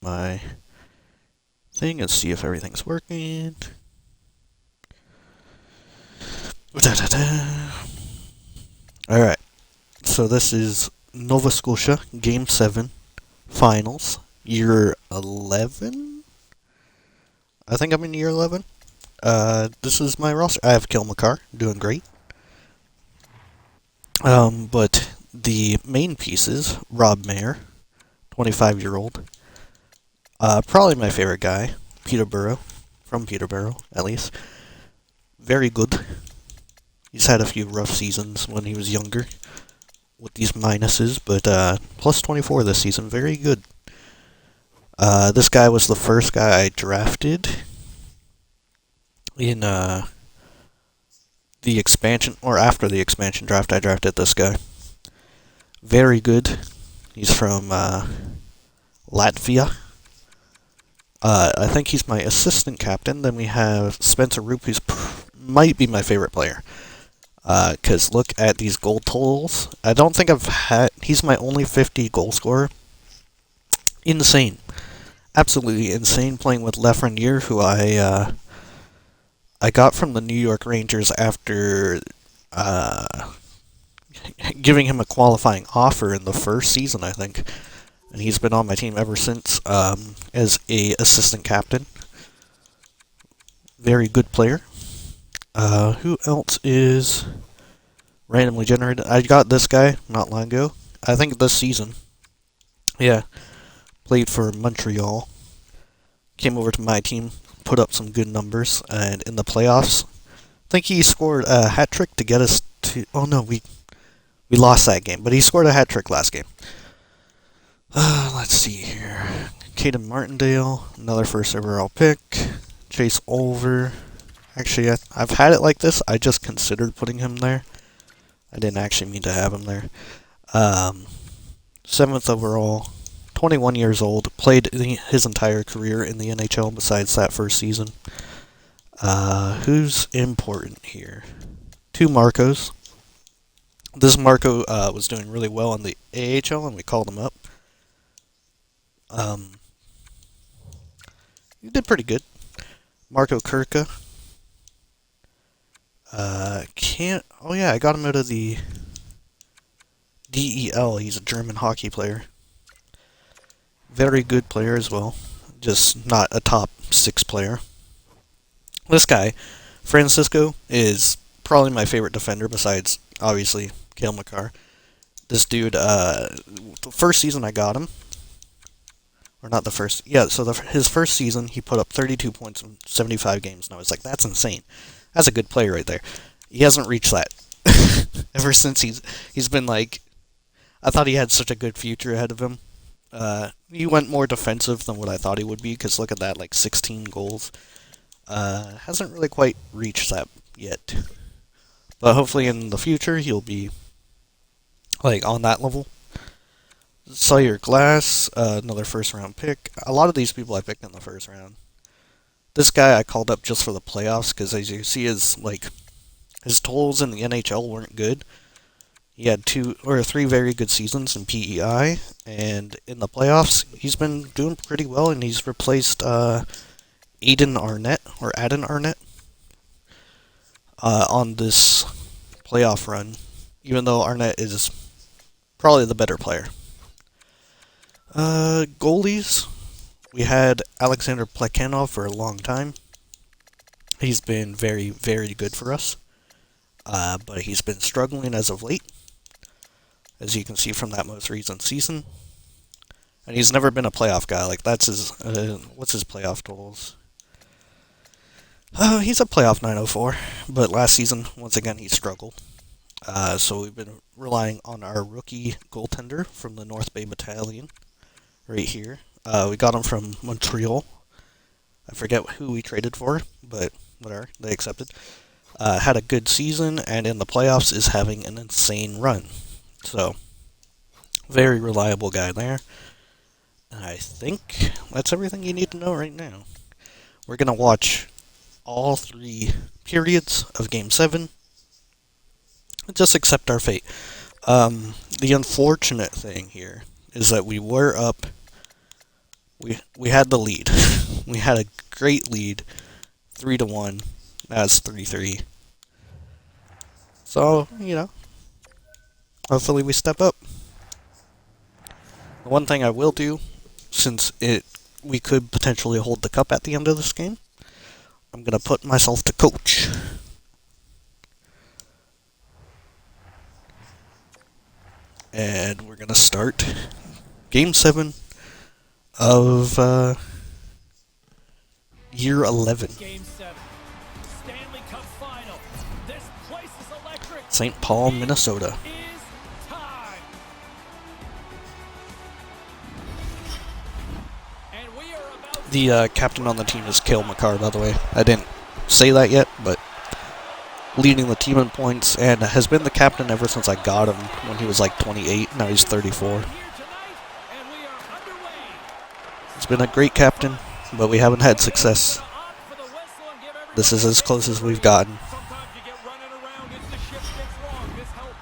my thing and see if everything's working. Alright, so this is Nova Scotia, Game 7, Finals, Year 11? I think I'm in Year 11. This is my roster. I have Kilmacar, doing great. But the main pieces, Rob Mayer, 25-year-old. Probably my favorite guy, Peterborough, from Peterborough, at least. Very good. He's had a few rough seasons when he was younger with these minuses, but plus 24 this season, very good. This guy was the first guy I drafted in the expansion, or after the expansion draft. I drafted this guy. Very good. He's from Latvia. I think he's my assistant captain. Then we have Spencer Roop, who's might be my favorite player. Because look at these goal totals. I don't think I've had... He's my only 50 goal scorer. Insane. Absolutely insane, playing with Lafreniere, who I got from the New York Rangers after giving him a qualifying offer in the first season, I think. And he's been on my team ever since as a assistant captain. Very good player. Who else is randomly generated? I got this guy not long ago. I think this season. Yeah. Played for Montreal. Came over to my team, put up some good numbers, and in the playoffs, I think he scored a hat trick to get us to. Oh no, we lost that game, but he scored a hat trick last game. Let's see here. Caden Martindale, another first overall pick. Chase Olver. Actually, I've had it like this. I just considered putting him there. I didn't actually mean to have him there. 7th overall, 21 years old. Played his entire career in the NHL besides that first season. Who's important here? 2 Marcos. This Marco was doing really well in the AHL, and we called him up. He did pretty good. Marco Kirka. Oh yeah, I got him out of the DEL. He's a German hockey player. Very good player as well. Just not a top 6 player. This guy, Francisco, is probably my favorite defender besides, obviously, Cale Makar. This dude, the first season I got him, or not the first, yeah, so his first season, he put up 32 points in 75 games, and I was like, that's insane. That's a good player right there. He hasn't reached that. Ever since he's been like, I thought he had such a good future ahead of him. He went more defensive than what I thought he would be, because look at that, like 16 goals. Hasn't really quite reached that yet. But hopefully in the future he'll be like on that level. Sawyer Glass, another first round pick. A lot of these people I picked in the first round. This guy I called up just for the playoffs because as you see his totals in the NHL weren't good. He had 2 or 3 very good seasons in PEI, and in the playoffs he's been doing pretty well, and he's replaced Aiden Arnett on this playoff run, even though Arnett is probably the better player. Goalies, we had Alexander Plekhanov for a long time. He's been very, very good for us, but he's been struggling as of late, as you can see from that most recent season. And he's never been a playoff guy. Like, that's his, what's his playoff totals? He's a playoff 904, but last season, once again, he struggled. So we've been relying on our rookie goaltender from the North Bay Battalion, right here. We got him from Montreal. I forget who we traded for, but whatever, they accepted. Had a good season, and in the playoffs is having an insane run. So, very reliable guy there. I think that's everything you need to know right now. We're going to watch all 3 periods of Game 7. Just accept our fate. The unfortunate thing here is that we were up we had the lead. We had a great lead, 3-1. That's 3-3. So hopefully we step up. The one thing I will do, since we could potentially hold the cup at the end of this game, I'm gonna put myself to coach. And we're gonna start Game 7 of Year 11. Game 7. Stanley Cup Final. This place is electric. St. Paul, Minnesota. Is time. And we are about The captain on the team is Cale Makar, by the way. I didn't say that yet, but leading the team in points and has been the captain ever since I got him when he was like 28. Now he's 34. here tonight, and we are underway. He's been a great captain, but we haven't had success. On for the whistle and give everybody This is as close as we've gotten. Sometimes you get running around as the ship gets long. This helps.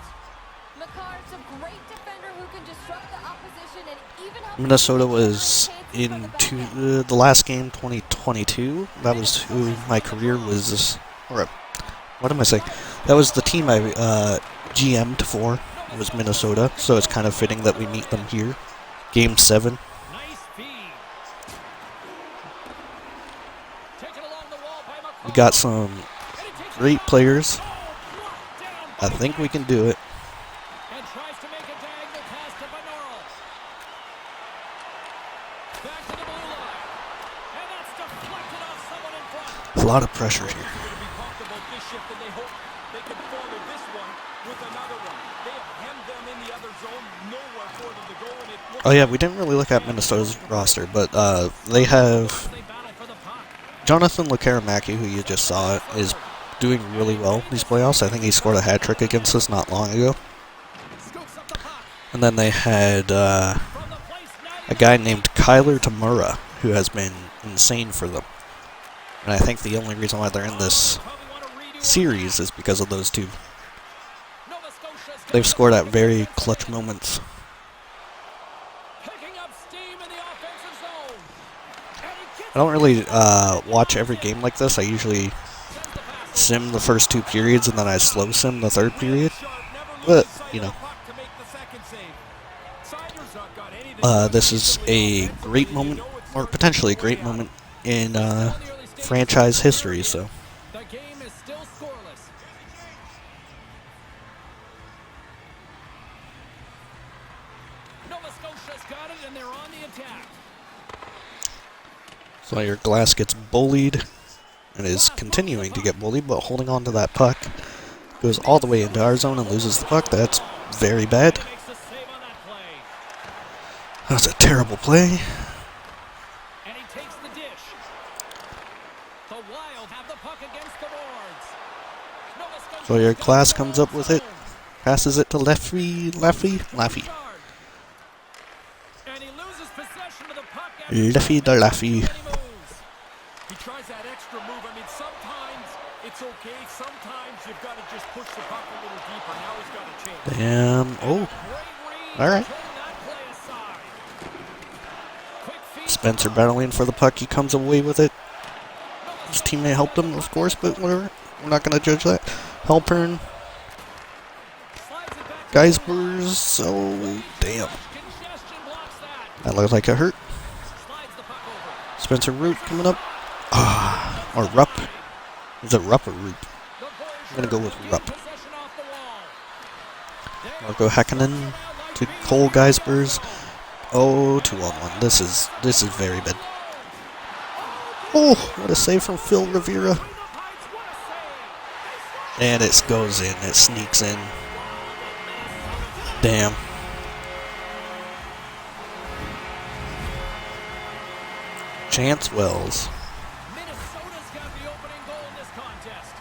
Makar's a great defender who can disrupt the opposition and even help Minnesota was the last game, 2022. That was who my career was. Or what am I saying? That was the team I GM'd for. Was Minnesota, so it's kind of fitting that we meet them here. Game 7. Nice feed. Taken along the wall by McCall. We got some And he takes it great down. players. Blocked down I by think we can do it. and tries to make a diagonal pass to Bernal. Back to the blue line. And that's deflected off someone in front. A lot of pressure here. Going to be talked about this shift, and they hope they can follow this one with another one. They have hemmed them in the other zone, nowhere for them to go, and it looks Oh yeah, we didn't really look at Minnesota's roster, but they have they battle for the puck. Jonathan Lekaramaki, who you just saw, is doing really well these playoffs. I think he scored a hat trick against us not long ago. Scoops up the puck And then they had from the place a guy named Kyler Tamura, who has been insane for them. And I think the only reason why they're in this Probably want to redo series is because of those two. Nova Scotia's They've scored at very clutch moments. picking up steam in the offensive zone. And he gets I don't really watch every game like this. I usually sim the first 2 periods and then I slow sim the 3rd period. sharp, never But, loses sight you of know, the puck to make the second save. Sider's not got anything. this is a great moment, or potentially a great moment in franchise history, so. The game is still scoreless. Nova Scotia's got it, and they're on the attack. So your Glass gets bullied and is continuing to get bullied, but holding on to that puck. Goes all the way into our zone and loses the puck. That's very bad. Makes the save on that play. That's a terrible play. And he takes the dish. The Wild have the puck against the boards. Nova Scotia So your Glass comes up with it, passes it to Laffy. And he loses possession of the puck. Laffy to Laffy. He moves. He tries that extra move. I mean, sometimes it's okay. Sometimes you've got to just push the puck a little deeper. Now he's got to change. Damn. Oh, Great read. all right. Turn that play aside. Quick feed. Spencer battling for the puck. He comes away with it. His teammate helped him, of course, but whatever. We're not going to judge that. Halpern. Slides it back. Geisbers. Oh, damn. Congestion blocks that. That looked like a hurt. Slides the puck over. Spencer Root coming up. Or Rupp. Is it Rupp or Root? The boys I'm going to go with Rupp. possession off the wall. Marco Häkkinen to Cole Geisbers. Oh, 2-on-1. This is very bad. Oh, what a save from Phil Rivera. And it goes in. It sneaks in. Damn. Chance Wells. Minnesota's got the opening goal in this contest.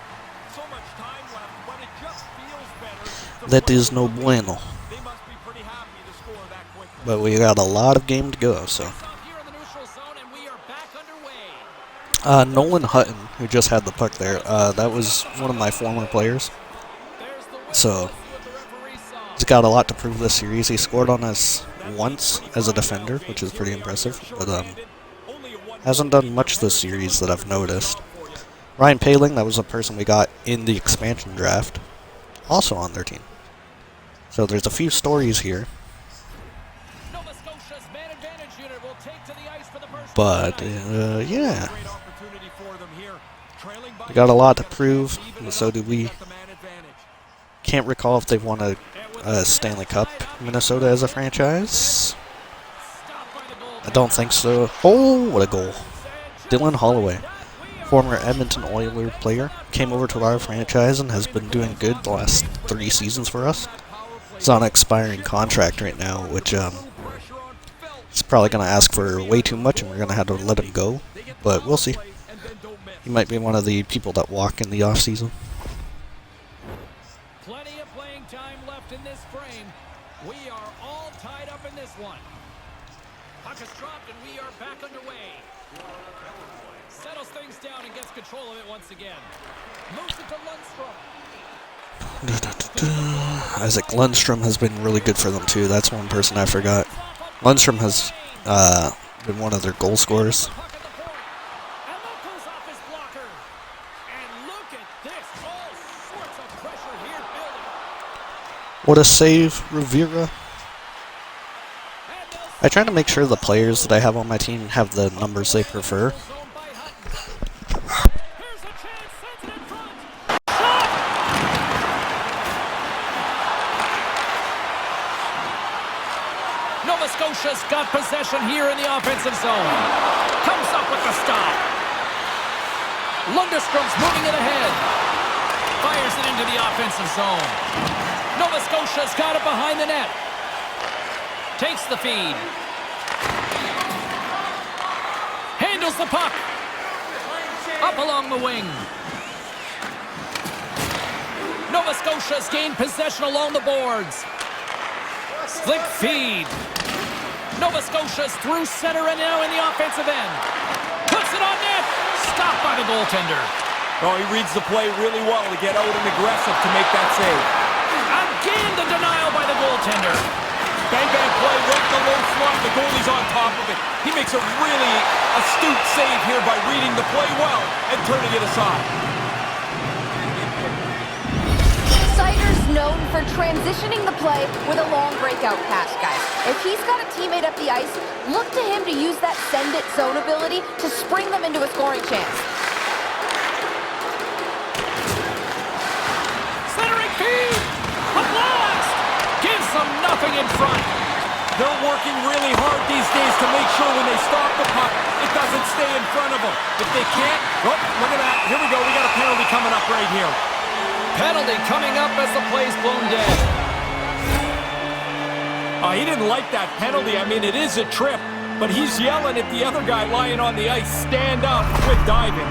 So much time left, but it just feels better. That is no bueno. They must be pretty happy to score that quickly. But we got a lot of game to go, so. Stop here in the neutral zone, and we are back underway. Nolan Hutton, who just had the puck there, that was one of my former players. There's the whistle. So, Let's see what the referee saw. he's got a lot to prove this series. He scored on us once as a defender, which is pretty impressive, but hasn't done much this series that I've noticed. Ryan Paling, that was a person we got in the expansion draft, also on their team. So there's a few stories here. But, yeah. They got a lot to prove, and so do we. Can't recall if they've won a Stanley Cup, Minnesota, as a franchise. I don't think so. Oh, what a goal. Dylan Holloway, former Edmonton Oilers player, came over to our franchise and has been doing good the last 3 seasons for us. He's on an expiring contract right now, which he's probably going to ask for way too much, and we're going to have to let him go. But we'll see. He might be one of the people that walk in the offseason. Plenty of playing time left in this frame. We are all tied up in this one. Puck is dropped and we are back underway. Settles things down and gets control of it once again. Moves it to Lundstrom. Isaac Lundstrom has been really good for them too. That's one person I forgot. Lundstrom has been one of their goal scorers. What a save, Rivera. I try to make sure the players that I have on my team have the numbers they prefer. Nova Scotia's got possession here in the offensive zone. Comes up with the stop. Lundstrom's moving it ahead. Fires it into the offensive zone. Nova Scotia's got it behind the net. Takes the feed. Handles the puck. Up along the wing. Nova Scotia's gained possession along the boards. Slick feed. Nova Scotia's through center and now in the offensive end. Puts it on net. Stopped by the goaltender. Oh, he reads the play really well to get out and aggressive to make that save. Again, the denial by the goaltender. Bang, bang play right in the low slot. The goalie's on top of it. He makes a really astute save here by reading the play well and turning it aside. Sider's known for transitioning the play with a long breakout pass, guys. If he's got a teammate up the ice, look to him to use that send-it zone ability to spring them into a scoring chance. Centering feed! A blast! Gives them nothing in front. They're working really hard these days to make sure when they stop the puck, it doesn't stay in front of them. If they can't, oh, look at that. Here we go. We got a penalty coming up right here. Penalty coming up as the play's blown dead. He didn't like that penalty. I mean, it is a trip, but he's yelling at the other guy lying on the ice, stand up, quit diving.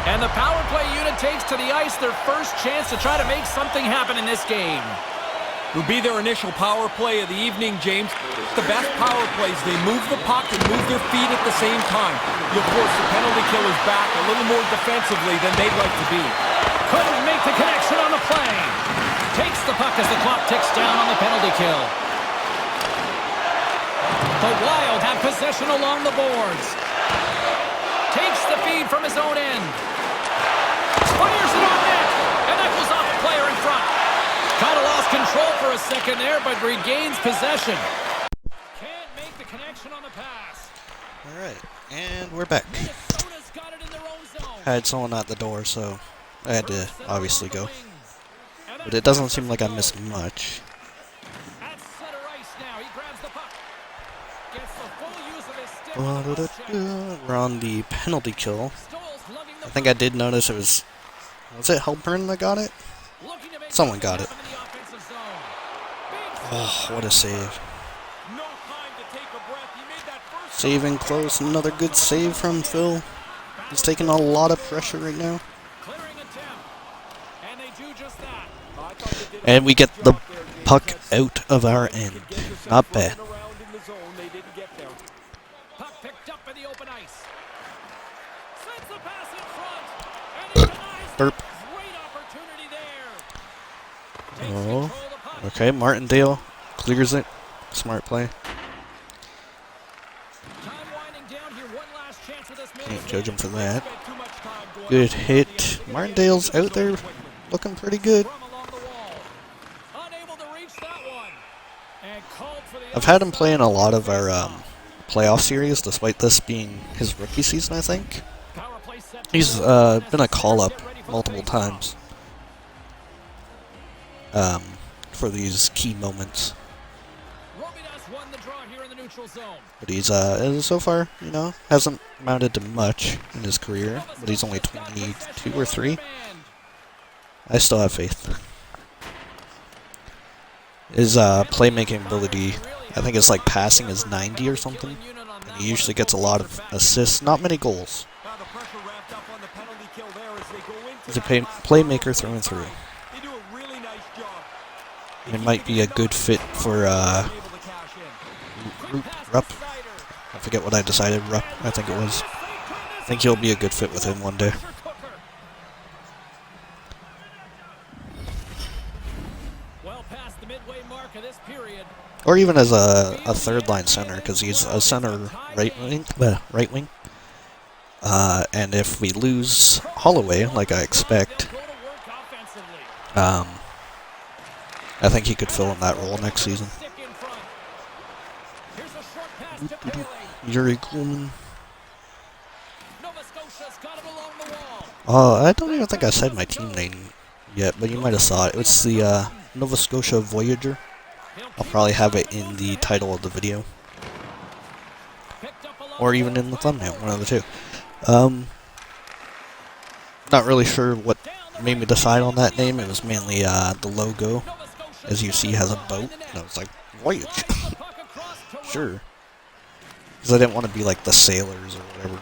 And the power play unit takes to the ice their first chance to try to make something happen in this game. Will be their initial power play of the evening, James. The best power plays, they move the puck and move their feet at the same time. You'll force the penalty killers back a little more defensively than they'd like to be. Couldn't make the connection on the play. Takes the puck as the clock ticks down on the penalty kill. The Wild have possession along the boards. Takes the feed from his own end. Fires it on net. And that goes off the player in front. Kind of lost control for a second there, but regains possession. Can't make the connection on the pass. All right, and we're back. Minnesota's got it in their own zone. I had someone at the door, so I had to obviously go. But it doesn't seem like I missed much. At center ice now. He grabs the puck. Gets the full use of his stick. We're on the penalty kill. I think I did notice it was it Halpern that got it? Someone got it. Oh, what a save. Saving close. Another good save from Phil. He's taking a lot of pressure right now. And we get the puck out of our end. Not bad. Puck picked up in the open ice. Sends the pass in front. And he denies Burp. Great opportunity there. Okay, Martindale clears it. Smart play. Can't judge him for that. Good hit. Martindale's out there looking pretty good. I've had him play in a lot of our playoff series, despite this being his rookie season, I think. He's been a call-up multiple times for these key moments. But he's, so far, you know, hasn't amounted to much in his career, but he's only 22 or 3. I still have faith. His playmaking ability, I think it's like passing is 90 or something. And he usually gets a lot of assists, not many goals. He's a playmaker through and through. It might be a good fit for Rupp. I forget what I decided. Rupp, I think it was. I think he'll be a good fit with him one day. Or even as a third line center, because he's a center right wing. And if we lose Holloway, like I expect, I think he could fill in that role next season. Yuri Coleman. I don't even think I said my team name yet, but you might have saw it. It's the Nova Scotia Voyager. I'll probably have it in the title of the video. Or even in the thumbnail, one of the two. Not really sure what made me decide on that name. It was mainly the logo. As you see, has a boat. And I was like, Voyage. Sure. Because I didn't want to be like the Sailors or whatever.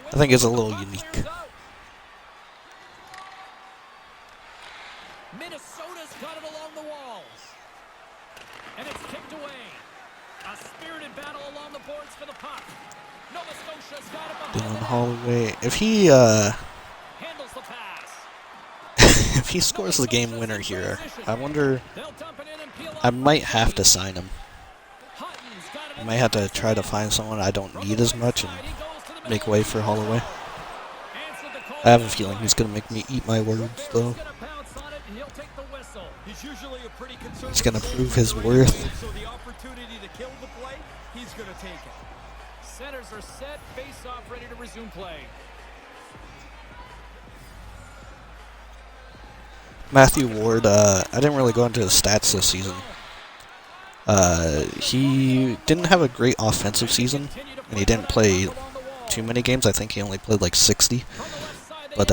I think it's a little unique. Minnesota's got it along the wall. And it's kicked away. A spirited battle along the boards for the puck. Nova Scotia's got it behind Dylan Holloway. If he handles the pass. if he scores the game winner here, I wonder. I might have to sign him. I might have to try to find someone I don't need as much and make way for Holloway. I have a feeling he's going to make me eat my words, though. He's going to prove his worth. Centers are set, face off, ready to resume play. Matthew Ward, I didn't really go into his stats this season. He didn't have a great offensive season, and he didn't play too many games. I think he only played like 60. But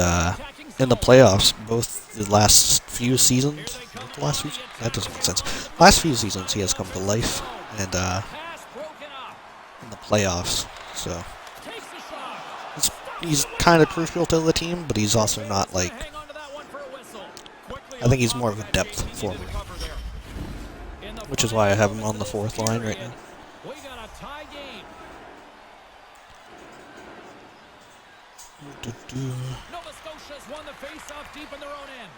in the playoffs, both the last few seasons, that doesn't make sense. Last few seasons, he has come to life, and in the playoffs, so he's kind of crucial to the team, but he's also not like. I think he's more of a depth forward, which is why I have him on the 4th line right now. Nova Scotia's won the face-off deep in their own end.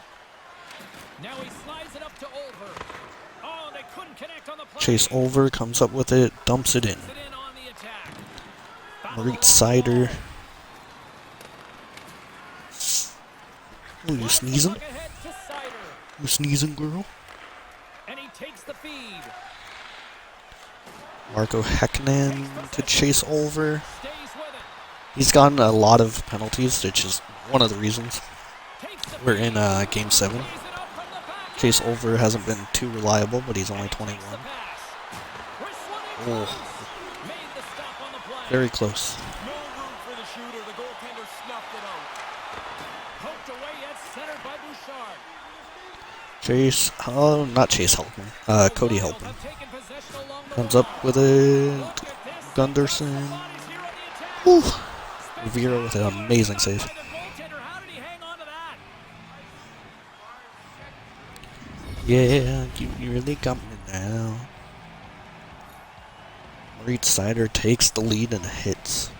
Now he slides it up to Olver. Oh, they couldn't connect on the play. Chase Olver comes up with it, dumps it in. Maurice Sider. Ooh, you sneezing? You sneezing, girl? And he takes the feed. Marco Häkkinen to Chase Olver. He's gotten a lot of penalties, which is one of the reasons we're in Game 7. Chase Olver hasn't been too reliable, but he's only 21. Oh. Very close. Chase, not Chase Helpman, Cody Helpman. Comes up with it. Gunderson. Whew. Rivera with an amazing save. Yeah, you really got me now. Maurice Sider takes the lead and hits.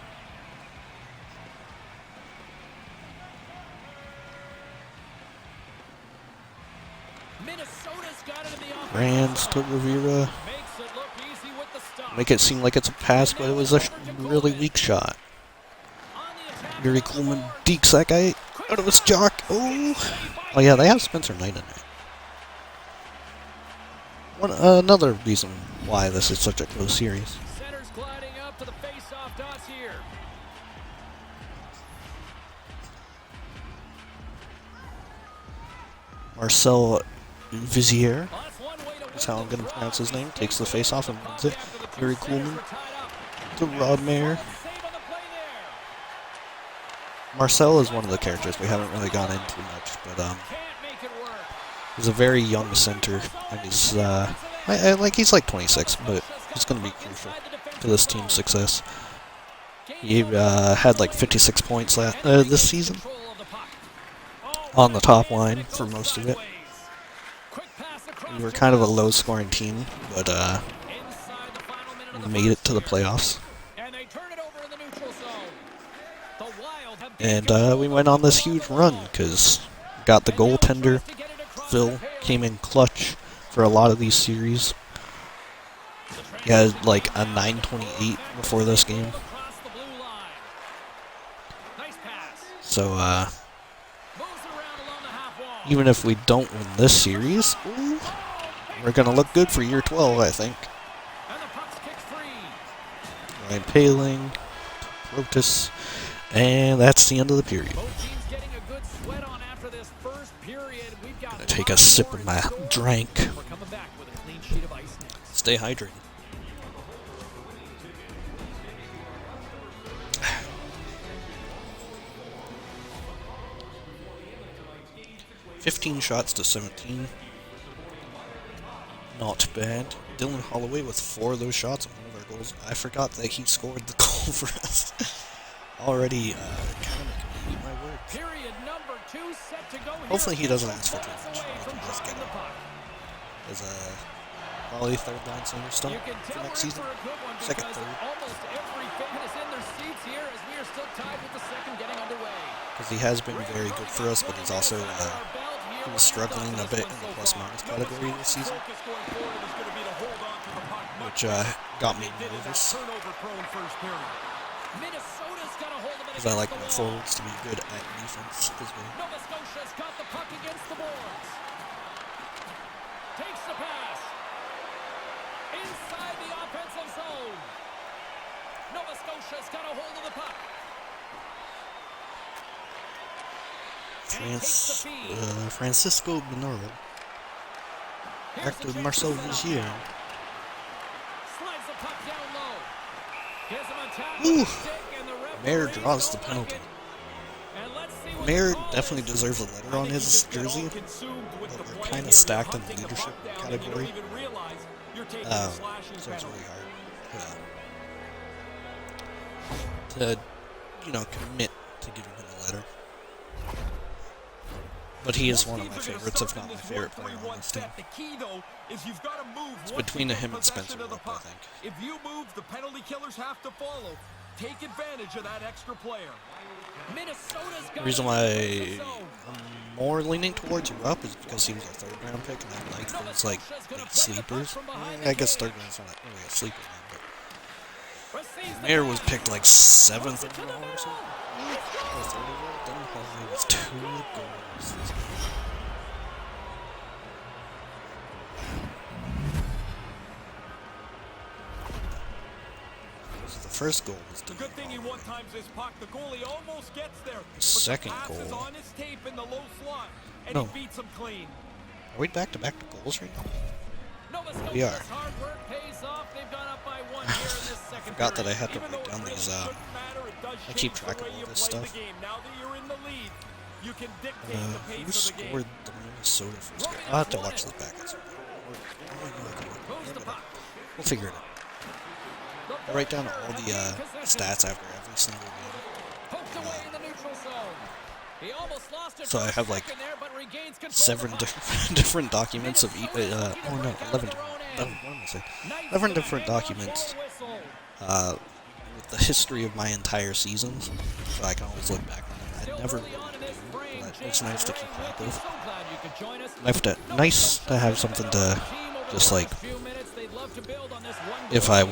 Minnesota's got it in the Brands to Rivera. Makes it look easy with the stop. Make it seem like it's a pass, but it was a really weak shot. On the attack. Yuri Coleman dekes that guy out of his jock. Oh yeah, they have Spencer Knight in it. Another reason why this is such a close series. Center's gliding up to the face-off dots here. Marcel Vizier, Well, that's one way to that's win how I'm the going to draw. pronounce his name, takes the face off and wins it. After the two Yuri centers Coleman were tied up. to Rod Mayer. Save on the play there. Marcel is one of the characters we haven't really gone into much, but Can't make it work. he's a very young center, and he's he's like 26, but he's going to be crucial to this team's success. He had like 56 points this season on the top line for most of it. We were kind of a low-scoring team, but we made it to the playoffs. And they turn it over in the neutral zone. The Wild have And we went on this huge run because got the goaltender. Phil came in clutch for a lot of these series. He had like a 928 before this game. across the blue line. Nice pass. So Moves it around along the half wall. even if we don't win this series, we're going to look good for year 12, I think. And the puck's kicked free. Ryan Paling, Protus, and that's the end of the period. Both teams getting a good sweat on after this first period. We've got Gonna take a sip of my drink. We're coming back with a clean sheet of ice next. Stay hydrated. $15 shots to 17. Not bad. Dylan Holloway with 4 of those shots and 1 of our goals. I forgot that he scored the goal for us. Already kind of making me eat my words. Period number 2 set to go. Hopefully he Here. doesn't ask for too much. Away We from can just get dropping the him. puck. As a probably third line center still You can for tell next we're in season. for a good one Second, because third. almost every fan is in their seats here as we are still tied with the second getting underway. Because he has been very good for us, but he's also he was struggling a bit in the plus-minus category this season, Focus going forward is going to be to hold on to the puck much which got me they did in that nervous. turnover-prone first period. Minnesota's got a hold of it Because I like against my the wall. forwards to be good at defense as well. Nova Scotia's got the puck against the boards. Takes the pass. Inside the offensive zone. Nova Scotia's got a hold of the puck. Francisco Bernardo. Back to Marcel Vigier. Slides the puck down low. Gives him a tap Ooh. with the stick, and the referee Mayer draws the don't penalty. like it. And let's see what Mayer the call definitely is. deserves a letter on his jersey. But we're kind of stacked in the leadership category. So it's really hard to commit to giving him a letter. But he is one of my favorites, if not my favorite player on this team. The key, though, is you've got to move. It's between him and Spencer Rupp, I think. If you move, the penalty killers have to follow. Take advantage of that extra player. Minnesota's got The reason it why in the offensive zone. I'm more leaning towards Rupp is because he was a third-round pick, and I like those like big sleepers. I guess third round's not really a sleeper now, Receives but the Mayer was pass. picked like 7th overall or something. Or 3rd overall. Dylan Holloway was 2 goals. The first goal was The Dylan good thing he Holloway. one-times his puck. The goalie almost gets there. But the Second pass is goal. on his tape in the low slot, and No. he beats him clean. Are we back-to-back goals right now? Nova Scotia's We are. hard work pays off. They've gone up by 1 here in this second Forgot that period. I had to Even though write it down really these. shouldn't matter, it does I keep change track the of way all you this play the stuff. game. Now that you're in the lead, you can dictate the Who pace of the scored game. the Minnesota first goal? I'll have to watch this back. Moves the puck. We'll figure it out. I write down all the stats after every single game. Poked away in the neutral zone. He almost lost it So for I a have like second there, but regains control 7 of the puck. different documents of each. Oh no, 11. What am I saying? 11 different documents with the history of my entire seasons, so I can always look back on them. I never really do, but It's nice to keep track of. So glad you could join us. Nice to have something to just like, Few minutes, they'd love to build on this one if I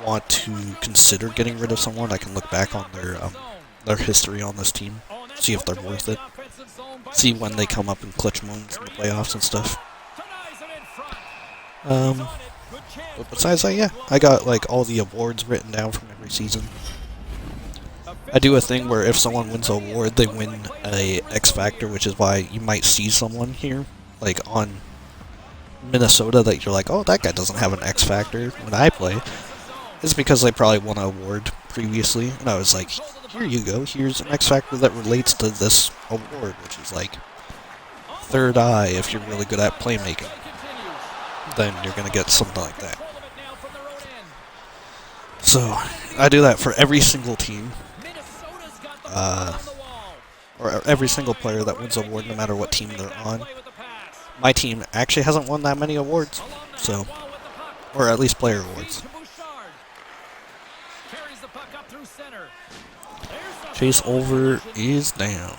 want to consider getting rid of someone, I can look back on their history on this team, see if they're worth it, see when they come up in clutch moments in the playoffs and stuff. But besides that, yeah, I got like all the awards written down from every season. I do a thing where if someone wins an award, they win a X Factor, which is why you might see someone here, like on Minnesota, that you're like, oh, that guy doesn't have an X Factor when I play. It's because they probably won an award previously, and I was like, here you go, here's an X Factor that relates to this award, which is like third eye if you're really good at playmaking. Then you're going to get something like that. So, I do that for every single team. Or every single player that wins an award, no matter what team they're on. My team actually hasn't won that many awards, so, or at least player awards. Chase over is down.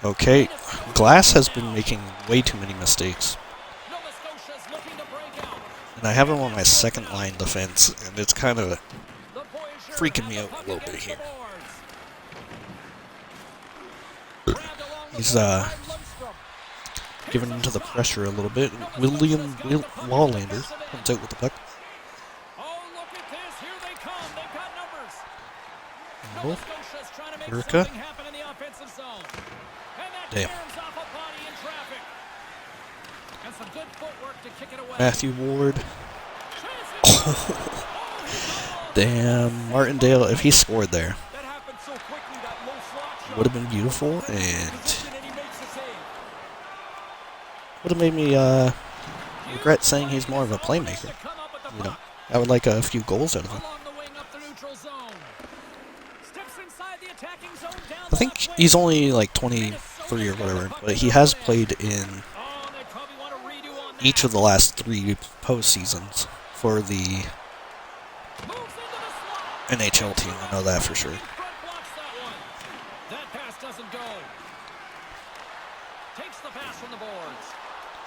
Okay, Glass has been making way too many mistakes. And I have him on my second line defense, and it's kind of freaking me out a little bit here. He's giving into the pressure a little bit. William Wallander comes out with the puck. Oh, Urka. Damn. Matthew Ward. Oh. Damn, Martindale, if he scored there, would have been beautiful, and would have made me regret saying he's more of a playmaker. You know, I would like a few goals out of him. I think he's only like 23 or whatever, but he has played in each of the last 3 postseasons for the NHL team. I know that for sure.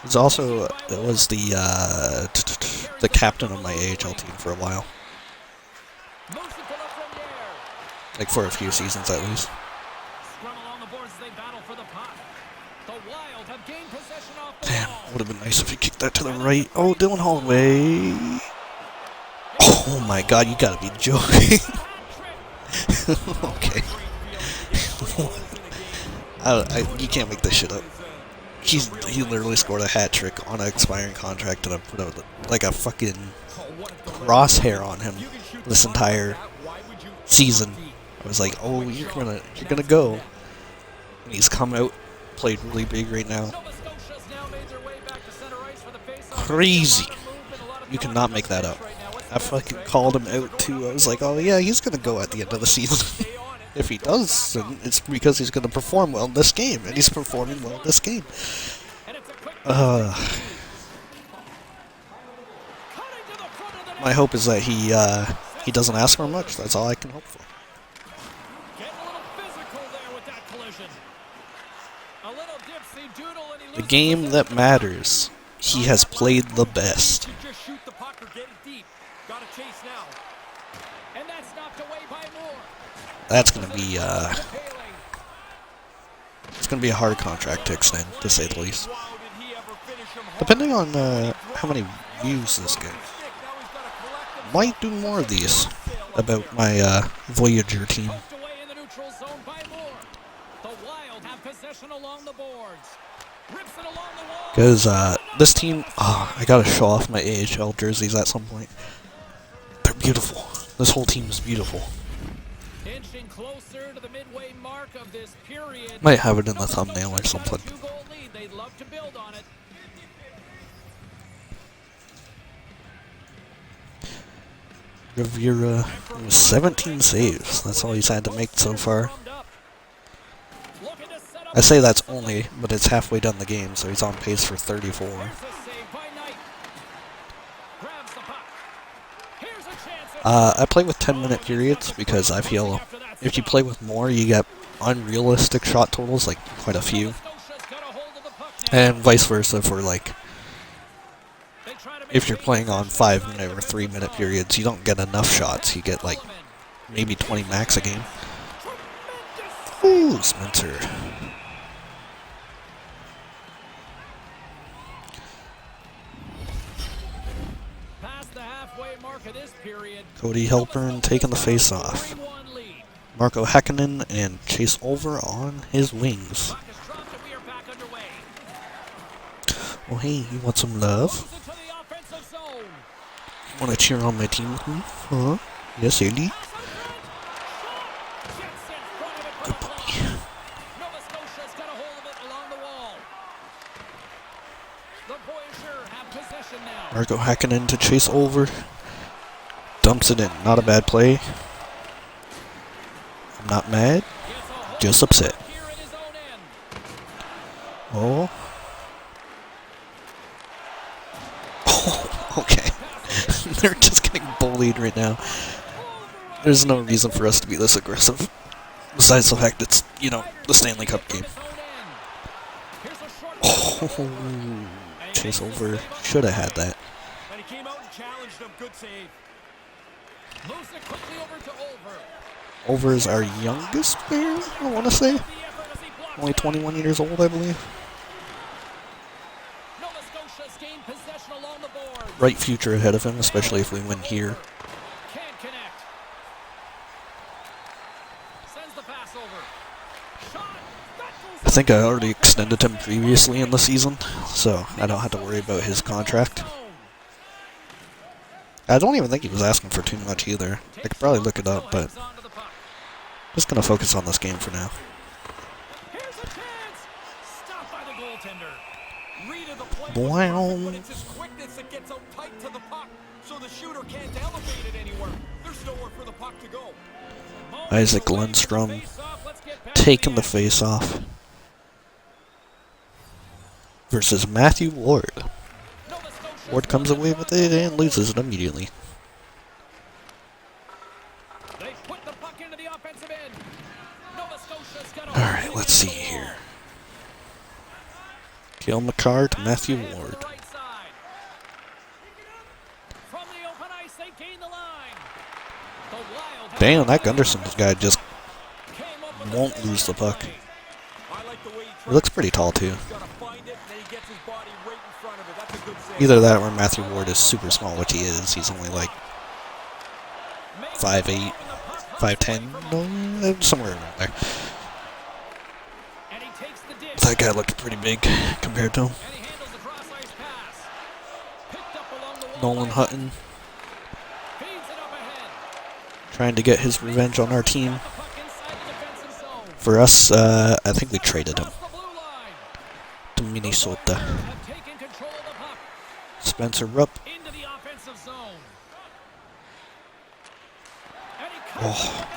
He's also was the captain of my AHL team for a while, like for a few seasons at least. Damn, would have been nice if he kicked that to the right. Oh, Dylan Holloway. Oh my god, you gotta be joking. Okay. You can't make this shit up. He literally scored a hat trick on an expiring contract, and I put like a fucking crosshair on him this entire season. I was like, oh, you're gonna go. And he's come out, played really big right now. Crazy. You cannot make that up. I fucking called him out too. I was like, oh yeah, he's gonna go at the end of the season. If he does, then it's because he's gonna perform well in this game, and he's performing well in this game. My hope is that he doesn't ask for much. That's all I can hope for. The game that matters. He has played the best. That's gonna be it's gonna be a hard contract to extend, to say the least. Depending on how many views this gets. Might do more of these about my Voyager team. Because this team, I gotta show off my AHL jerseys at some point. They're beautiful. This whole team is beautiful. Might have it in the thumbnail or something. Rivera, 17 saves. That's all he's had to make so far. I say that's only, but it's halfway done the game, so he's on pace for 34. I play with 10-minute periods because I feel if you play with more, you get unrealistic shot totals, like quite a few. And vice versa for like, if you're playing on 5-minute or 3-minute periods, you don't get enough shots. You get like maybe 20 max a game. Ooh, Spencer. Cody Halpern taking the face off. Marco Häkkinen and Chase Over on his wings. Oh hey, you want some love? Want to cheer on my team with me? Huh? Yes, Ellie. Good puppy. Marco Häkkinen to Chase Over. Dumps it in. Not a bad play. I'm not mad. Just upset. Oh. Oh, okay. They're just getting bullied right now. There's no reason for us to be this aggressive. Besides the fact it's, you know, the Stanley Cup game. Oh, Chase Over should have had that. And he came out and challenged him. Good save. Moves it quickly over to Over. Over is our youngest player, I want to say. Only 21 years old, I believe. Bright future ahead of him, especially if we win here. I think I already extended him previously in the season, so I don't have to worry about his contract. I don't even think he was asking for too much either. I could probably look it up, but I'm just going to focus on this game for now. Wow. Isaac Lundstrom taking the face off versus Matthew Ward. Ward comes away with it and loses it immediately. Alright, let's see here. Cale Makar to Matthew Ward. Damn, that Gunderson guy just won't lose the puck. He looks pretty tall too. Either that or Matthew Ward is super small, which he is. He's only like 5'8", 5'10", no, somewhere around there. That guy looked pretty big compared to him. Nolan Hutton trying to get his revenge on our team. For us, I think we traded him to Minnesota. Spencer Rupp. Oh.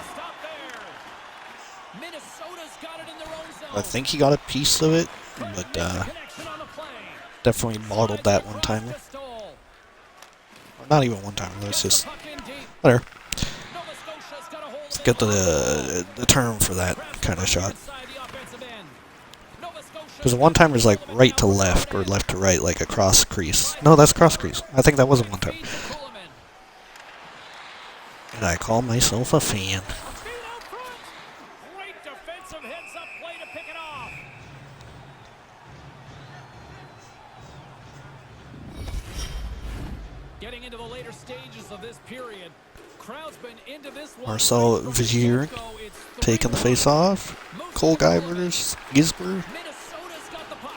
I think he got a piece of it, but definitely bottled that one time. Not even one time, it's just whatever. Get the term for that kind of shot. Because a one-timer is like right to left or left to right, like a cross crease. No, that's cross crease. I think that was a one-timer. And I call myself a fan. Getting into the later stages of this period, crowd's been into this one. Marcel Vigier taking the face off. Cole Guybers, Gisber. Minnesota's got the puck.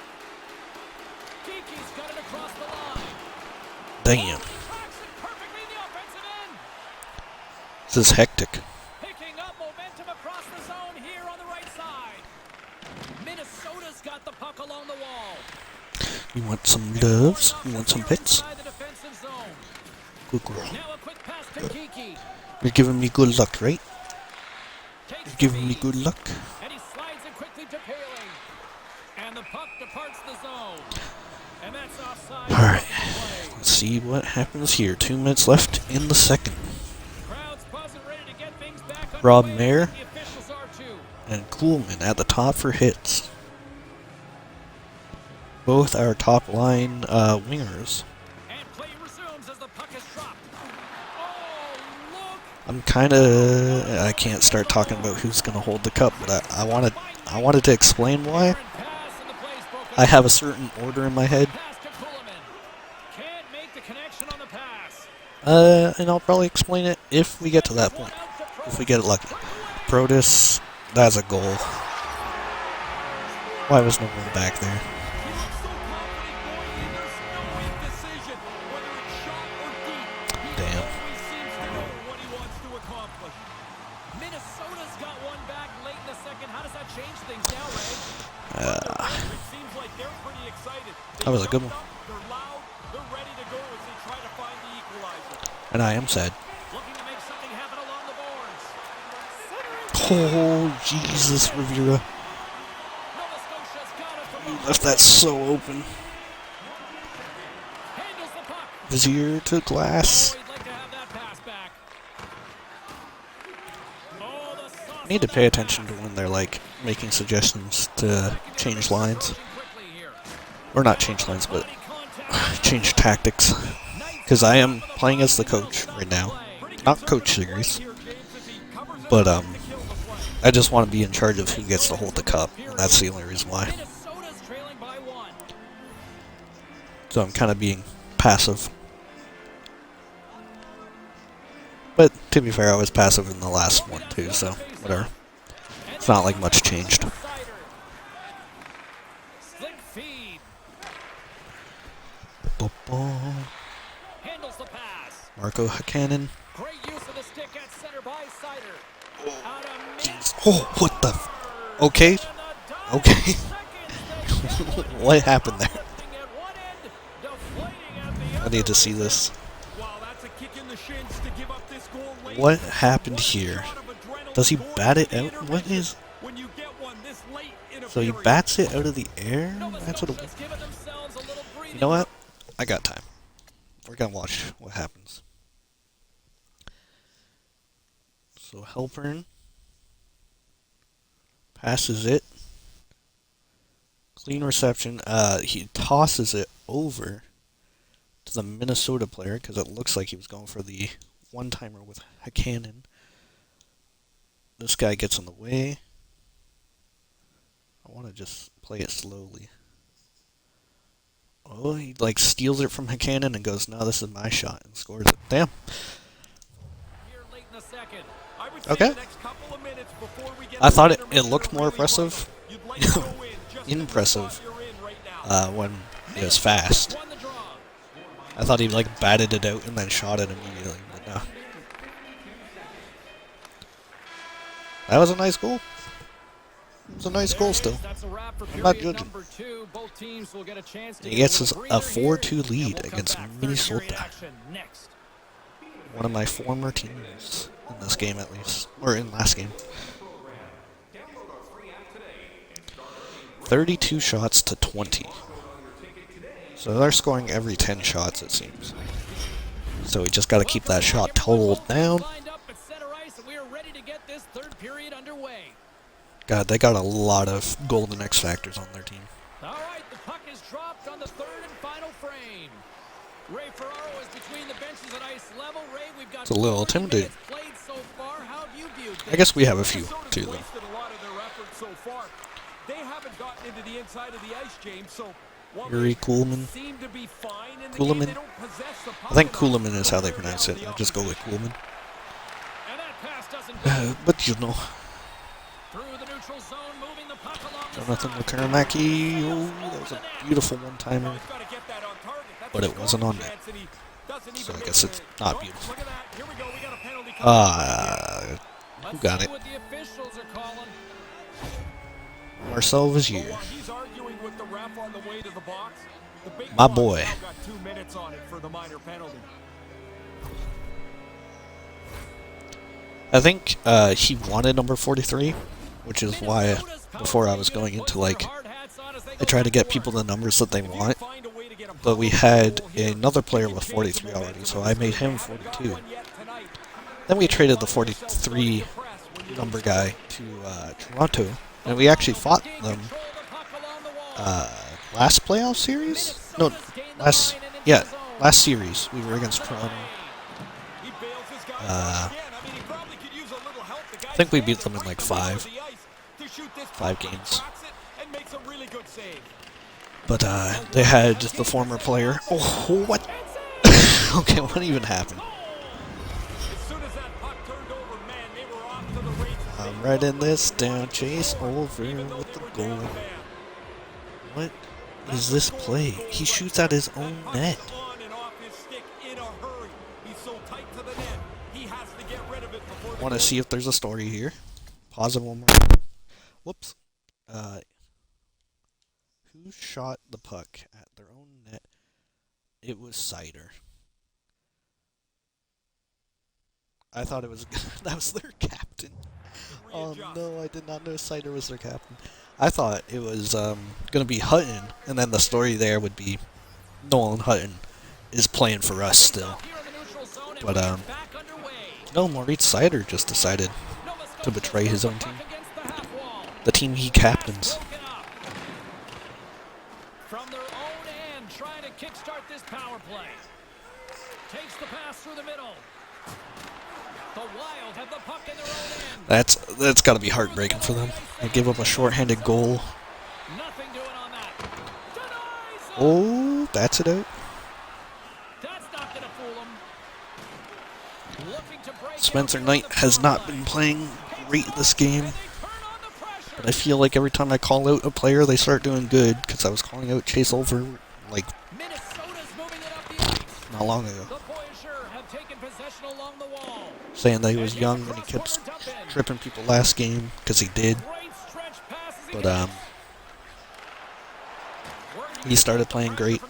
Kiki's got it across the line. Damn. Perfectly in the offensive end. This is hectic. Picking up momentum across the zone here on the right side. Minnesota's got the puck along the wall. You want some loves? You want some pets? Good girl. You're giving me good luck, right? You're giving me good luck. And he slides it quickly to Paling. And the puck departs the zone. And that's offside. Alright. Let's see what happens here. 2 minutes left in the second. Rob Mayer and Kuhlman at the top for hits. Both our top line wingers. I'm kind of... I can't start talking about who's going to hold the cup, but I wanted to explain why. I have a certain order in my head. And I'll probably explain it if we get to that point. If we get it lucky. Protus, that's a goal. Why was no one back there? Damn. That was a good one. And I am sad. Oh, Jesus, Rivera. You left that so open. Vizier to glass. I need to pay attention to when they're, like, making suggestions to change lines. Or not change lines, but change tactics. Because I am playing as the coach right now. Not coach series. But, I just want to be in charge of who gets to hold the cup. And that's the only reason why. So I'm kind of being passive. But, to be fair, I was passive in the last one, too, so whatever. It's not like much changed. Marco Hakanen. Oh, what the... Okay. Okay. What happened there? I need to see this. What happened here? Does he bat it out? What is... So he bats it out of the air? That's what it was. You know what? I got time. We're gonna watch what happens. So Halpern passes it. Clean reception. He tosses it over to the Minnesota player because it looks like he was going for the one-timer with Hakanen. This guy gets in the way. I want to just play it slowly. Oh, he like steals it from Hakanen and goes, no, this is my shot, and scores it. Damn. Okay. I thought it looked more impressive. Impressive. When it was fast. I thought he like batted it out and then shot it immediately, but no. That was a nice goal. It was a nice goal still. I'm not judging. He gets us a 4-2 lead against Minnesota. One of my former teams in this game at least. Or in last game. 32 shots to 20. So they're scoring every 10 shots it seems. So we just got to keep that shot total down. God, they got a lot of golden X factors on their team. All right, the puck is dropped on the third and final frame. Ray Ferraro is between the benches at ice level. Ray, we've got it's a little intimidating. so far. How have you viewed I guess we have a few too, though. They haven't gotten into the inside of the ice, James, so Yuri Kuhlman. Kuhlman. I think Kuhlman is how they pronounce it. I'll just go with Kuhlman. But you know. Jonathan Lukaramaki. Oh, that was a beautiful one-timer. But it wasn't on net. So I guess it's not beautiful. Who got it? Marcel Vizier. My boy. I think he wanted number 43, which is why before I was going into like, I try to get people the numbers that they want. But we had another player with 43 already, so I made him 42. Then we traded the 43 number guy to Toronto, and we actually fought them last playoff series. No, last series we were against Toronto. I think we beat them in like five games. But they had the former player. Oh, what? Okay, what even happened? I'm right in this down chase over with the goal. What is this play? He shoots at his own net. Want to see if there's a story here. Pause it one more. Whoops. Who shot the puck at their own net? It was Cider. I thought it was that was their captain. Oh no, I did not know Cider was their captain. I thought it was gonna be Hutton, and then the story there would be Nolan Hutton is playing for us still. But no, Maurice Cider just decided to betray his own team. The team he captains. From their own end, trying to kickstart this power play. Takes the pass through the middle. The Wild have the puck in their own end. That's got to be heartbreaking for them. They give up a shorthanded goal. Nothing doing on that. Oh, that's it out. That's not going to fool them. Looking to break Spencer Knight has not been playing great this game. But I feel like every time I call out a player, they start doing good. Because I was calling out Chase Over like not long ago. Saying that he was young and he kept tripping people last game. Because he did. But he started playing great.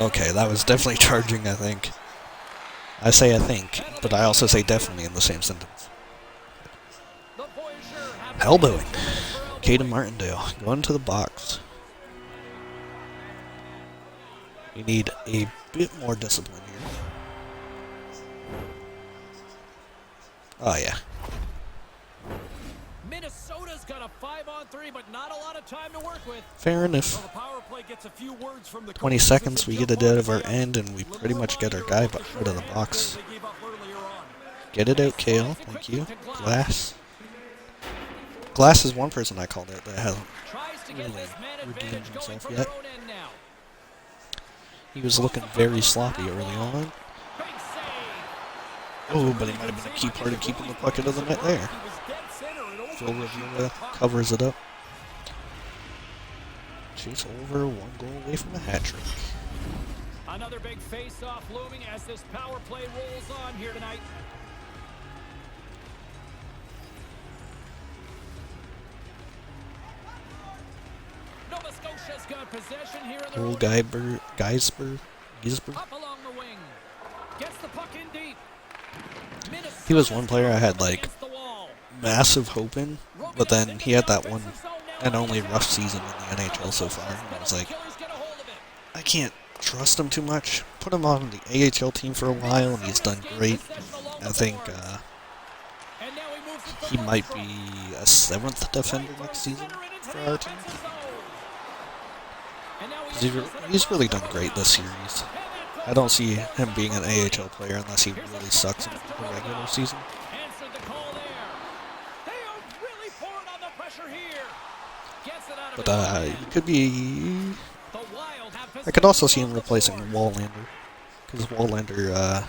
Okay, that was definitely charging, I think. I say I think, but I also say definitely in the same sentence. Elbowing. Caden Martindale going to the box. We need a bit more discipline here. Oh, yeah. Minnesota's got a 5-on-3, but not a lot of time to work with. Fair enough. 20 seconds, we get it out of our end, and we pretty much get our guy out of the box. Get it out, Kale. Thank you. Glass. Glass is one person I called out that hasn't really redeemed himself yet. He was looking very sloppy early on. Oh, but he might have been a key part of keeping the puck out of the net there. Phil Rivera covers it up. Chase Over, one goal away from a hat trick. Another big face-off looming as this power play rolls on here tonight. Nova Scotia's got possession here in Old Geisberg. Up along the wing. Gets the puck in deep. He was one player I had like massive hope in, but then he had that one and only rough season in the NHL so far. And I was like, I can't trust him too much. Put him on the AHL team for a while, and he's done great. I think he might be a 7th defender next season for our team. He's really done great this series. I don't see him being an AHL player unless he really sucks in the regular season. But he could be... I could also see him replacing Wallander. Because Wallander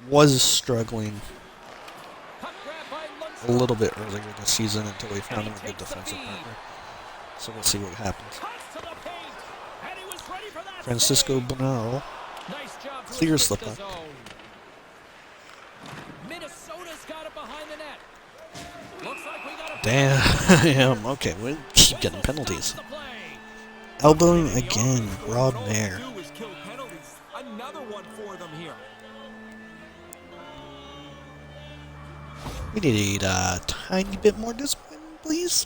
was struggling a little bit earlier this season until we found him a good defensive partner. So we'll see what happens. Francisco Bonal clears the puck. Damn, okay, we keep getting penalties. Elbowing again, Rob Mayer. We need a tiny bit more discipline, please.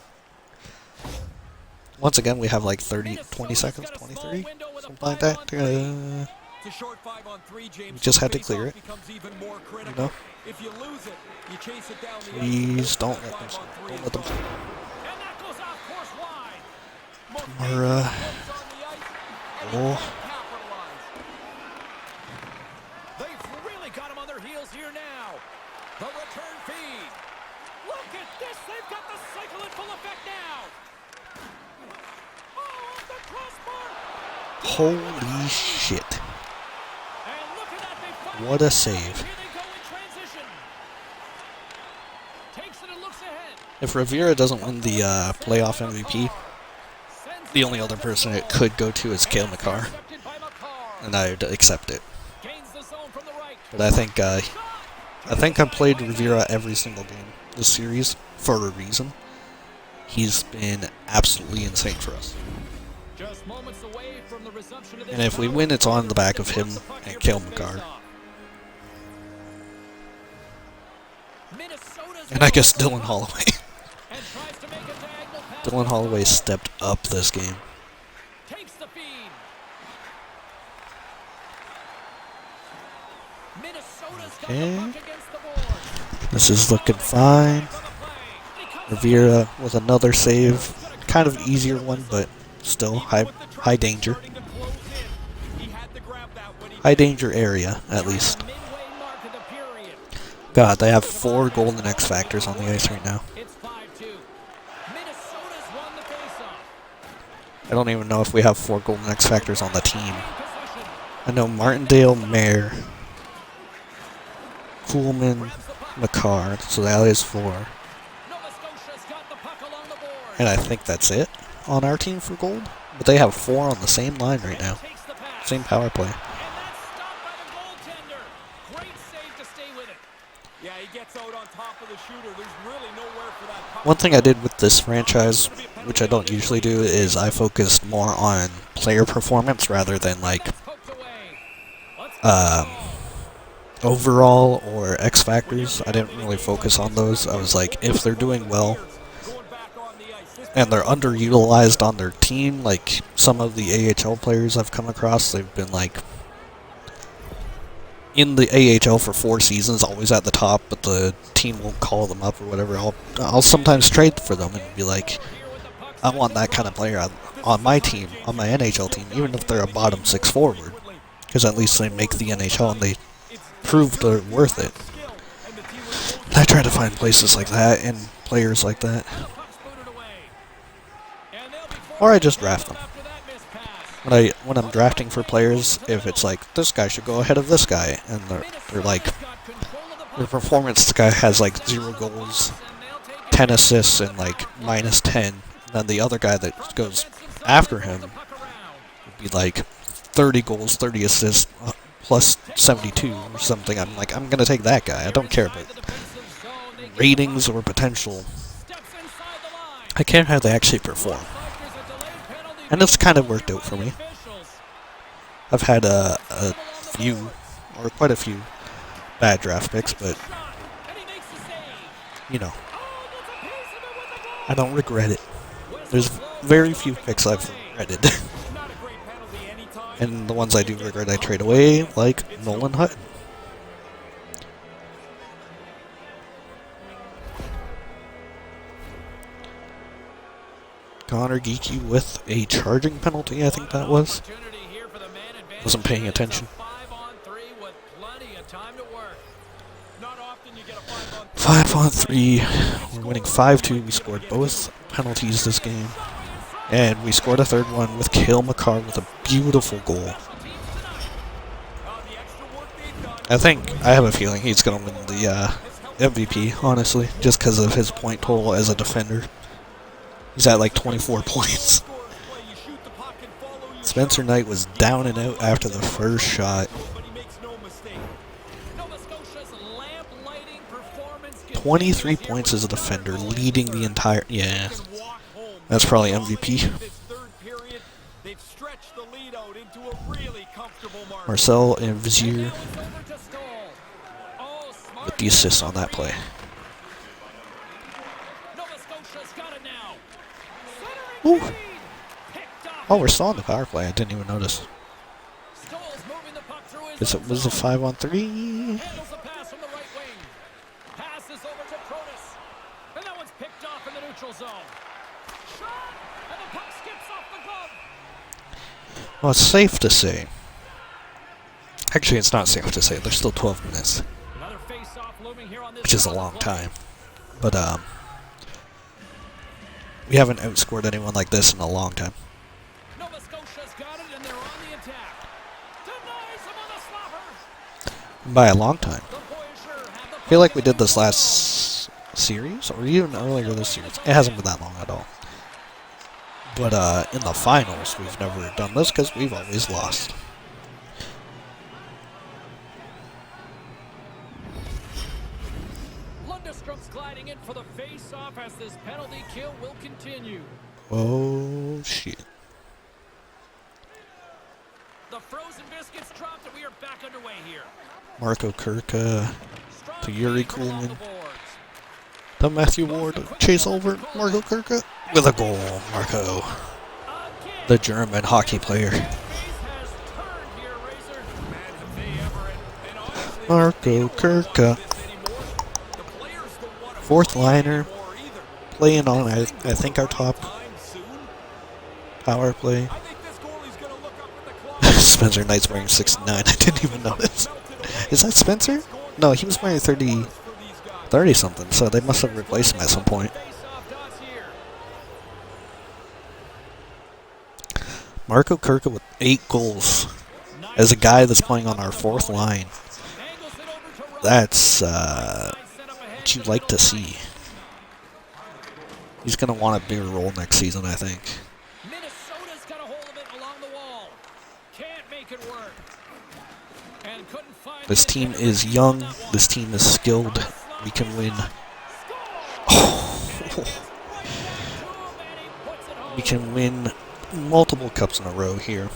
Once again, we have like 20 seconds, 23, something like that. It's a short 5-on-3, James. We just had to clear it. Becomes even more You critical. know? If you lose it, you chase it down the Please ice. don't let them. Don't let them. And that goes off course wide. Our goal. They've really got him on their heels here now. The return feed. Look at this. They've got the cycle in full effect now. Oh, off the crossbar. Holy shit! And look at that. They finally What a got it. save! Here they go in transition. Takes it and looks ahead. If Rivera doesn't win the playoff MVP, the only other person it could go to is Cale Makar, Intercepted by Makar. and I'd accept it. Gains the zone from the right. But I think I played Rivera every single game this series for a reason. He's been absolutely insane for us. Just moments away from the resumption of this And if we power win, it's on the play. back of him Gets the puck and here Cale for the Makar. faceoff. Minnesota's And I guess goal. Dylan Holloway. And tries to make a diagonal pass. Dylan Holloway stepped up this game. Takes the feed. Minnesota's got Okay. the puck against the boards. This is looking fine. On the play. He comes Rivera with another save. Kind of easier one, but still high danger. High danger area, at least. midway mark of the period. God, they have 4 golden X Factors on the ice right now. It's 5-2. Minnesota's won the faceoff. I don't even know if we have 4 golden X Factors on the team. Possession. I know Martindale, Mayer, Kuhlman, Makar, so that is 4. Nova Scotia's got the puck along the board. And I think that's it on our team for gold. But they have 4 on the same line right now. Takes the pass. Same power play. And that's stopped by the goaltender. Great save to stay with it. Yeah, he gets out on top of the shooter. There's really nowhere for that puck. One thing I did with this franchise, which I don't usually do, is I focused more on player performance rather than like Poked away. Let's overall or X Factors. I didn't really focus on those. I was like, if they're doing well Going back on the ice. This and they're underutilized on their team, like some of the AHL players I've come across, they've been like in the AHL for 4 seasons, always at the top, but the team won't call them up or whatever. I'll sometimes trade for them and be like, I want that kind of player on my team, on my NHL team, even if they're a bottom 6 forward, because at least they make the NHL and they prove they're worth it. And I try to find places like that and players like that, puck's booted away. And they'll be or I just draft them. after that missed pass. When I'm drafting for players, if it's like this guy should go ahead of this guy, and they're like Got control of the puck. their performance guy has like 0 goals, And they'll take it. 10 assists, and like -10, then the other guy that goes after him The puck around. would be like 30 goals, 30 assists, plus 72 or something. I'm like, I'm gonna take that guy. I don't care about The defensive zone. They get ratings or potential. steps inside the line. I care how they actually perform, There's a delayed penalty. and it's kind of worked out for me. Officials. I've had a few, or quite a few, bad draft picks, but Shot. And he makes the save. you know, Oh, gets a piece of it with the ball. I don't regret it. There's very few picks I've regretted, not a great penalty anytime. and the ones I do regret I trade away, like Nolan Hutton. Connor Geeky with a charging penalty, I think that was. Opportunity here for the man advantage. Wasn't paying It's a attention. 5-on-3 with plenty of time to work. Not often you get a 5-on-3. 5 on 3. We're winning 5-2. We scored both penalties this game. And we scored a third one with Cale Makar with a beautiful goal. The extra work they've done. I think, I have a feeling he's going to win the MVP, honestly, just because of his point total as a defender. He's at like 24 points. Score play. You shoot the puck and follow your Spencer Knight was down and out after the first shot. but he makes no mistake. Nova Scotia's lamp-lighting performance 23 points as a defender, leading the entire... Yeah, Can walk home. that's probably MVP. This third period, they've stretched the lead out into a really comfortable mark. Marcel and Vizier Now it's over to Stoll. Oh, smart. with the assists on that play. Nova Scotia's got it now. Ooh. Centering feed. Oh, we're still on the power play. I didn't even notice. Stoll's moving the puck through his Guess own it was a zone. 5-on-3. Handles the pass from the right wing. Passes over to Protas. And that one's picked off in the neutral zone. Shot! And the puck skips off the glove. Well, it's safe to say. Actually, it's not safe to say. There's still 12 minutes, Another face-off looming here on this which is a side of the long play. time. But we haven't outscored anyone like this in a long time. Nova Scotia's got it, and they're on the attack. Denies him on the slapper. By a long time. The Voyager have the I feel puck like we did this last series, or even earlier this series. It hasn't been that long at all. But in the finals, we've never done this because we've always lost. Lundstrom's gliding in for the face-off as this penalty kill will continue. Oh, shit. The frozen biscuits dropped, and we are back underway here. Marco Kurka Strong to Yuri feed from along Coolman. the boards. To Matthew Ward. Chase over. Marco Kurka with a goal. Marco, Again, the German hockey player. the pace has turned here, Razor. Man, have they ever, and honestly, Marco Kurka. anymore. The players don't want to Fourth liner. anymore either. Playing on, I think, our top Time soon. power play. I think this goalie's gonna look up at the clock. Spencer Knight's wearing 69. I didn't even notice. Is that Spencer? No, he was wearing 30 something, so they must have replaced him at some point. Face-off dots here. Marco Kurka with 8 goals as a guy that's playing on our fourth line. Angles it over to Rowe. That's Set up ahead. what you like to see. He's going to want a bigger role next season, I think. Minnesota's got a hold of it along the wall. Can't make it work. And couldn't find This the team net. is young. This team is skilled. We can win. We can win multiple cups in a row here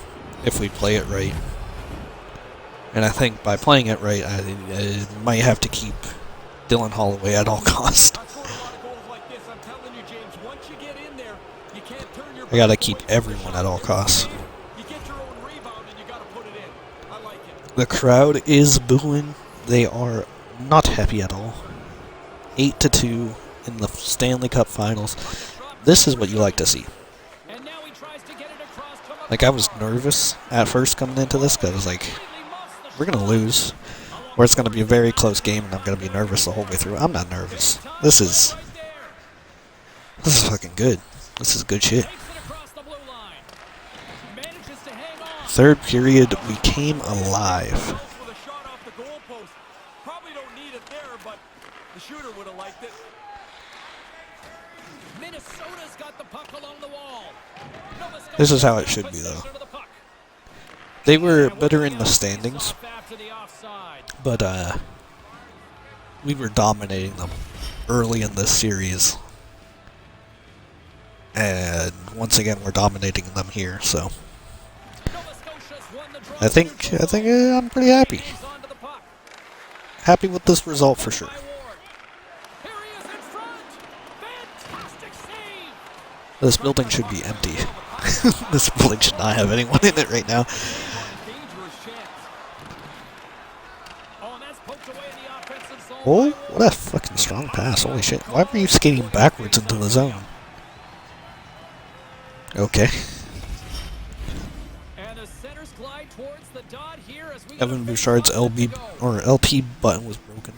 if we play it right. And I think by playing it right, I might have to keep Dylan Holloway at all costs. I gotta keep everyone at all costs. The crowd is booing. They are not happy at all. 8-2 in the Stanley Cup Finals. This is what you like to see. Like, I was nervous at first coming into this because I was like, we're going to lose. Or it's going to be a very close game and I'm going to be nervous the whole way through. I'm not nervous. This is fucking good. This is good shit. Third period, we came alive. Probably don't need it there, but the shooter would have liked it. Minnesota's got the puck along the wall. Nova Scotia This is how it should be, though. possession of the puck. They were better in the standings, After the offside. but we were dominating them early in this series. And once again, we're dominating them here, so Nova Scotia's won the draw. I think I'm pretty happy. Onto the puck. Happy with this result for sure. By Ward. Here he is in front. Fantastic save. This building should be empty. This building should not have anyone in it right now. Dangerous chance. Oh, and that's poked away in the offensive zone. Oh, by what a fucking strong pass. Holy shit. Why were you skating backwards into the zone? Okay. And the centers glide towards the dot here as we Evan Bouchard's LP button was broken.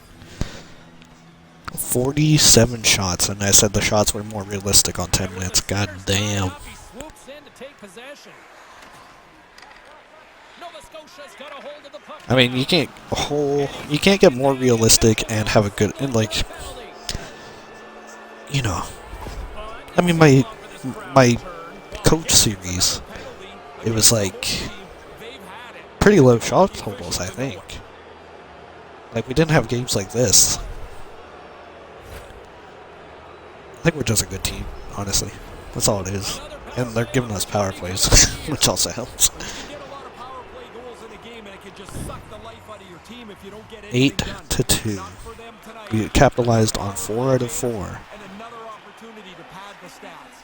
47 shots, and I said the shots were more realistic on 10 minutes. God damn. He swoops in to take possession. Nova Scotia's got a hold of the puck. I mean, you can't get more realistic and have a good, and like, you know, I mean, my coach series, it was like pretty low shot totals, I think. Like, we didn't have games like this. I think we're just a good team, honestly. That's all it is. And they're giving us power plays, which also helps. 8-2. We capitalized on 4 out of 4. And another opportunity to pad the stats.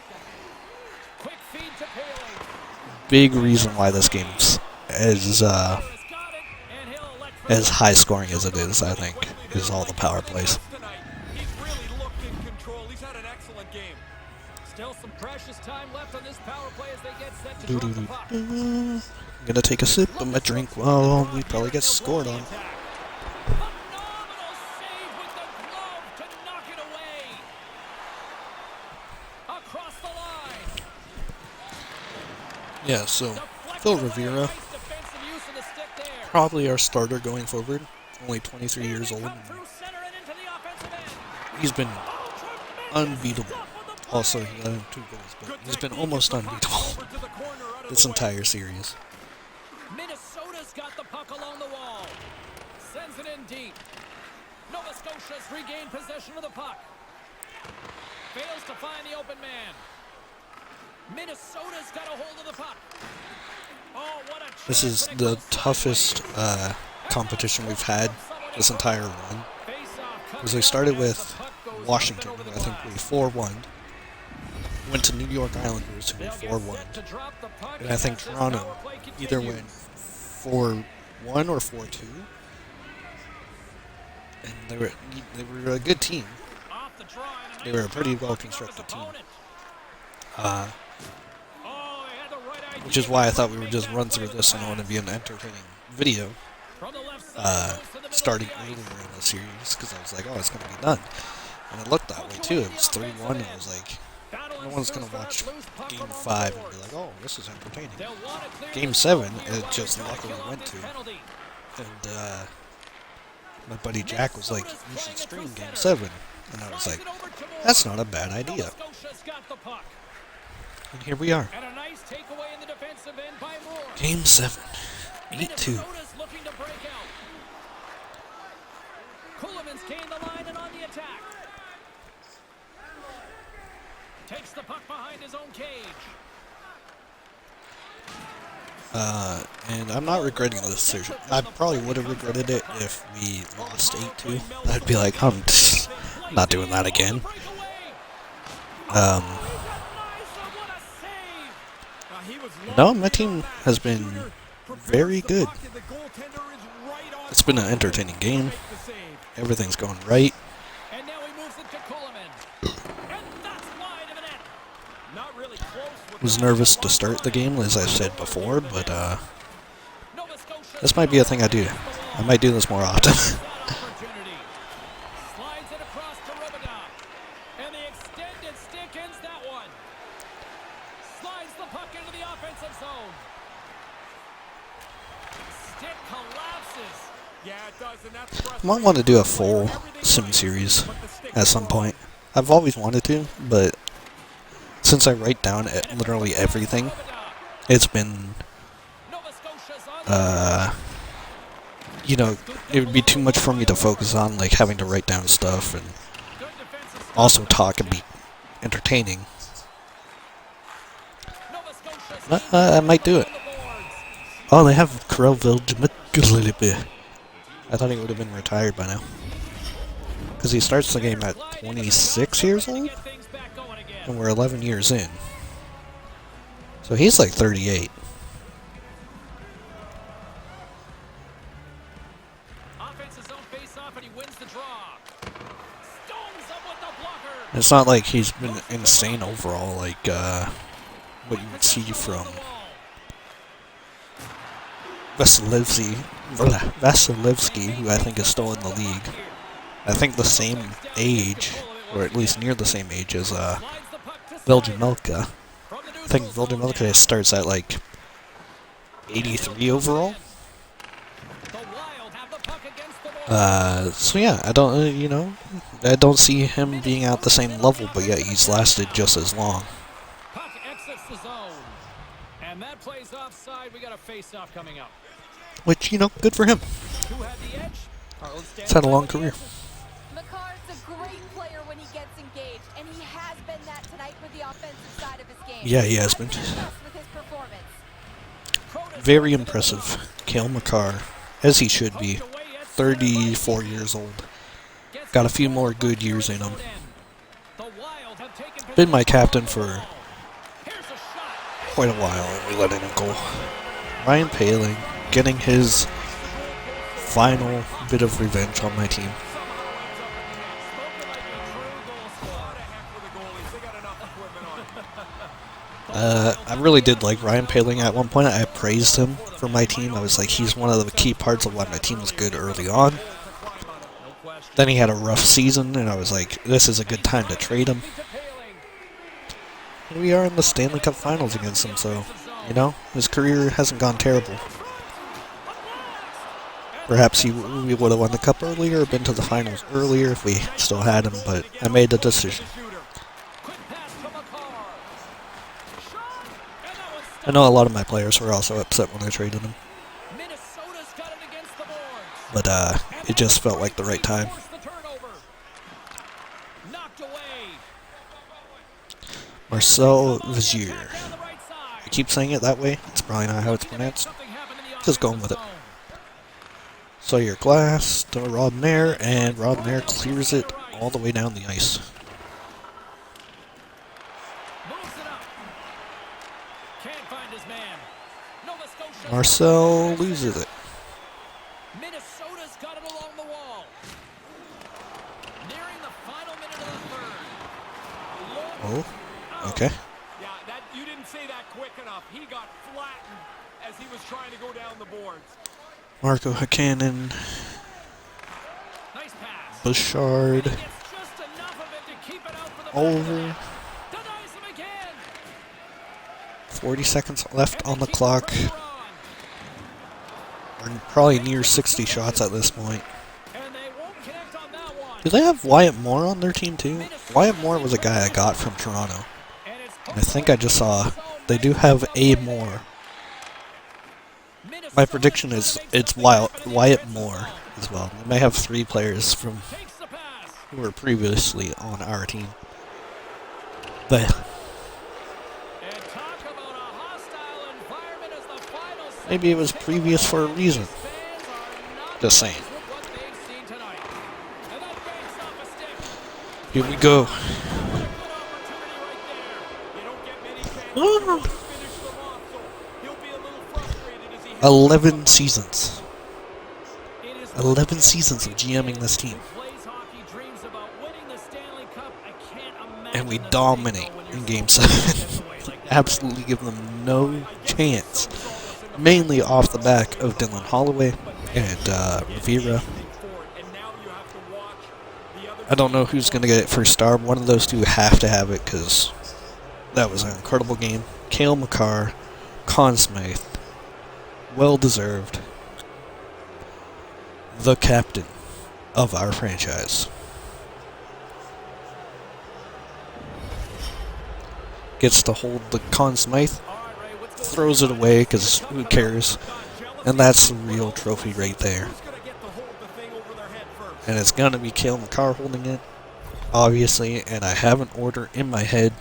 Quick feed to Paley. big reason why this game's as high scoring as it is, I think, is all the power plays. He's really looked in control. He's had an excellent game. Still some precious time left on this power play as they get set to drop the puck. I'm gonna take a sip of my drink while we probably get scored on. Phenomenal save with the glove to knock it away. Across the line. Yeah, so Phil Rivera, Nice defensive use of the stick there. probably our starter going forward. Only 23 years old. Come through center and into the offensive end. He's been Oh, tremendous unbeatable. stop on the play. Also, he let in 2 goals, but he's been almost unbeatable this entire series. Minnesota's got the puck along the wall. Sends it in deep. Nova Scotia's regained possession of the puck. Fails to find the open man. Minnesota's got a hold of the puck. Oh, what a This is the toughest competition we've had this entire run. Because we started with Washington, who I think we 4-1. Went to New York Islanders, who we 4-1. And I think Toronto either went 4-1 or 4-2. And they were a good team. They were a pretty well-constructed team. Which is why I thought we would just run through this and it would be an entertaining video. Starting earlier in the series, because I was like, oh, it's going to be done. And it looked that way too. It was 3-1, and I was like, no one's going to watch Game 5 and be like, oh, this is entertaining. Game 7, it just luckily went to. And my buddy Jack was like, you should stream Game 7. And I was like, that's not a bad idea. And here we are. Game 7, 8-2. Kulemin's gained the line and on the attack. Takes the puck behind his own cage. And I'm not regretting the decision. I probably would have regretted it if we lost 8-2. I'd be like, I'm just not doing that again. No, my team has been very good. It's been an entertaining game. Everything's going right. And now he moves it to Kulemin. And that's wide of the net. Not really close. Was nervous to start the game, as I said before, but Nova Scotia this might be a thing I do. I might do this more often. opportunity. Slides it across to Robidoux. And the extended stick ends that one. Slides the puck into the offensive zone. Stick collapses. Yeah, it does, and that's frustrating. Might want to do a full sim series at some point. I've always wanted to, but since I write down literally everything, it's been, Nova Scotia's on you know, it would be too much for me to focus on, like having to write down stuff and good defensive also talk and be entertaining. Nova Scotia's But, I might do it. on the boards. Oh, they have Krellville. I thought he would have been retired by now. Because he starts the game at 26 years old, Get things back going again. and we're 11 years in. So he's like 38. Offensive zone face-off, and he wins the draw. Stones up with the blocker. It's not like he's been insane overall, like what you would see from Vasilevsky, who I think is still in the league. I think the same age, or at least near the same age as Viljamelka. I think Viljamelka starts at like 83 overall. The Wild have the puck against the wall. So yeah, I don't, I don't see him being at the same level, but yet he's lasted just as long. Puck exits the zone. And that plays offside. We got a face-off coming up. Which, good for him. Who had the edge? He's had a long career. McCarr's a great player when he gets engaged, and he has been that tonight with the offensive side of his game. Yeah, he has been. Impressed with his performance. Very impressive. Cale Makar, as he should be. 34 years old. Got a few more good years in him. The Wild have taken Been my captain for Here's a shot. quite a while and we let in a goal. Ryan Paling getting his final bit of revenge on my team. I really did like Ryan Paling at one point. I praised him for my team. I was like, he's one of the key parts of why my team was good early on. Then he had a rough season, and I was like, this is a good time to trade him. And we are in the Stanley Cup Finals against him, so, you know, his career hasn't gone terrible. Perhaps we would have won the Cup earlier, or been to the Finals earlier if we still had him, but I made the decision. I know a lot of my players were also upset when I traded him. But it just felt like the right time. Marcel Vizier. I keep saying it that way. It's probably not how it's pronounced. Just going with it. Sawyer Glass to Rob Nair, and Rob Nair clears it all the way down the ice. Marcel loses it. Minnesota's got it along the wall. Nearing the final minute of the third. Oh, okay. Yeah, you didn't say that quick enough. He got flattened as he was trying to go down the boards. Marco Hakanen. Nice pass. Bouchard. Gets just enough of it to keep it out for the Over. Denies him again. 40 seconds left on the clock. We're probably near 60 shots at this point. And they won't connect on that one. Do they have Wyatt Moore on their team too? Wyatt Moore was a guy I got from Toronto. And I think I just saw they do have a Moore. My prediction is it's Wyatt Moore as well. They may have 3 players from who were previously on our team. But maybe it was previous for a reason. Just saying. Here we go. 11 seasons. 11 seasons of GMing this team. And we dominate in Game 7. Absolutely give them no chance. Mainly off the back of Dylan Holloway and Rivera. I don't know who's going to get it first star. One of those two have to have it because that was an incredible game. Cale Makar, Conn Smythe. Well deserved. The captain of our franchise. Gets to hold the Conn Smythe. Throws it away because who cares? And that's the real trophy right there. And it's going to be Cale Makar holding it, obviously, and I have an order in my head.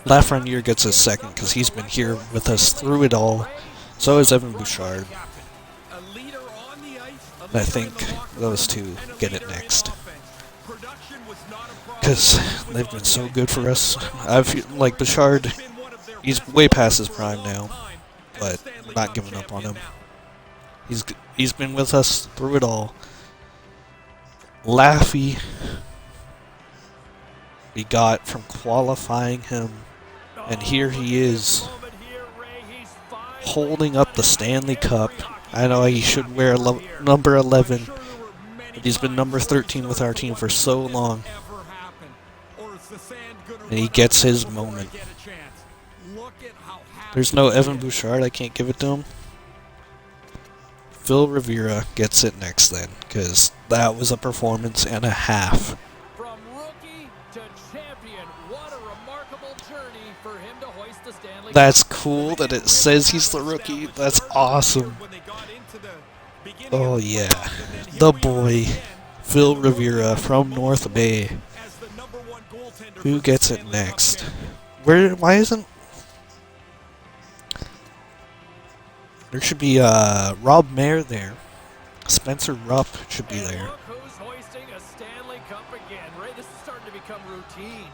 Lafreniere gets a second because he's been here with us through it all. So is Evan Bouchard. And I think those two get it next. Because they've been so good for us. I feel like Bouchard, he's way past his prime now, but we're not giving up on him. He's been with us through it all. Laffy, we got from qualifying him, and here he is, holding up the Stanley Cup. I know he should wear number 11, but he's been number 13 with our team for so long. And he gets his moment. There's no Evan Bouchard, I can't give it to him. Phil Rivera gets it next then, because that was a performance and a half. From rookie to champion, what a remarkable journey for him to hoist the Stanley Cup. That's cool that it says he's the rookie. That's awesome. Oh yeah. The boy, Phil Rivera from North Bay. Who gets it next? Why isn't... There should be Rob Mayer there. Spencer Rupp should be there. Who's hoisting a Stanley Cup again? Ray, this is starting to become routine.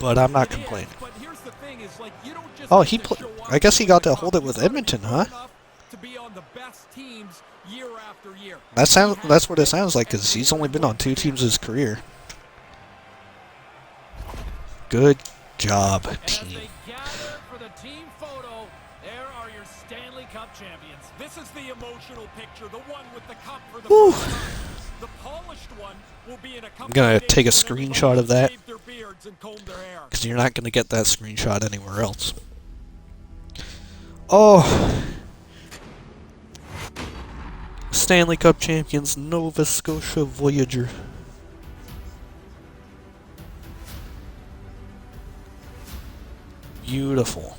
But I'm not complaining. But here's the thing is, like, you don't just Oh, goes to show I us guess he got to hold it he's with gonna be Edmonton, good huh? enough to be on the best teams year after year. That's what it sounds like, because he's only been on 2 teams his career. Good job, And as team. they gather for the team photo, there are your Stanley Cup champions. This is the emotional picture, the one with the cup for the Whew. first time. The polished one will be in a couple I'm gonna of days take a when everybody screenshot of has that, shaved their beards and combed their hair. because you're not gonna get that screenshot anywhere else. Oh! Stanley Cup champions, Nova Scotia Voyager. Beautiful.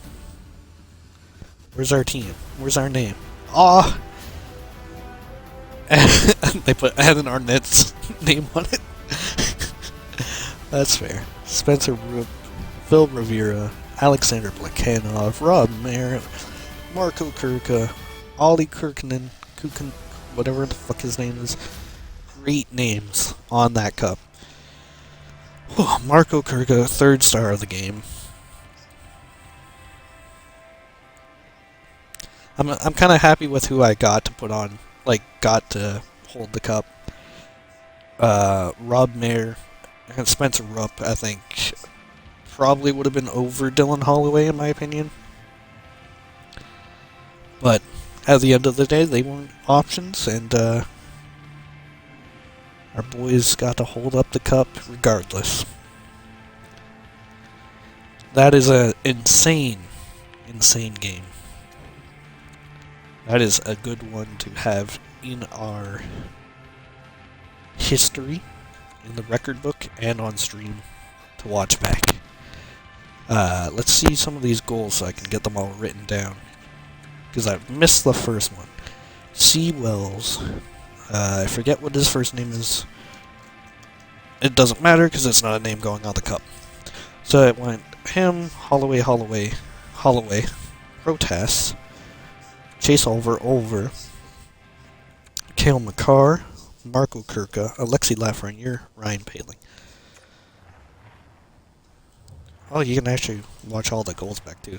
Where's our team? Where's our name? Ah! They put Adam Arnett's name on it. That's fair. Spencer Roop, Phil Rivera, Alexander Blakhanov, Rob Mayer, Marco Kurka, Ollie Kirkinen, whatever the fuck his name is. Great names on that cup. Whew, Marco Kurka, 3rd star of the game. I'm kind of happy with who I got to put on, got to hold the cup. Rob Mayer and Spencer Rupp, I think, probably would have been over Dylan Holloway in my opinion. But at the end of the day, they weren't options, and our boys got to hold up the cup regardless. That is an insane game. That is a good one to have in our history, in the record book, and on stream to watch back. Let's see some of these goals so I can get them all written down, because I've missed the first one. C. Wells. I forget what his first name is. It doesn't matter because it's not a name going on the cup. So it went him, Holloway, Protests, Chase over, Cale Makar, Marco Kurka, Alexei Lafreniere, Ryan Poehling. Oh, you can actually watch all the goals back too.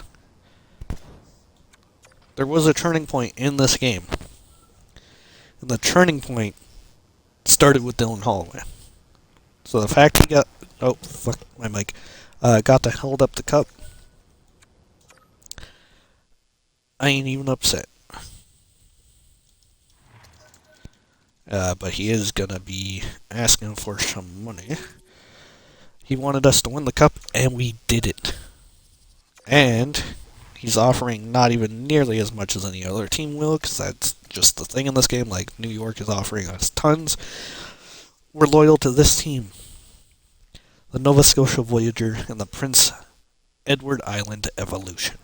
There was a turning point in this game. And the turning point started with Dylan Holloway. So the fact he got... Oh, fuck my mic. Got to hold up the cup. I ain't even upset. But he is gonna be asking for some money. He wanted us to win the cup, and we did it. And he's offering not even nearly as much as any other team will, because that's just the thing in this game. Like, New York is offering us tons. We're loyal to this team. The Nova Scotia Voyager and the Prince Edward Island Evolution.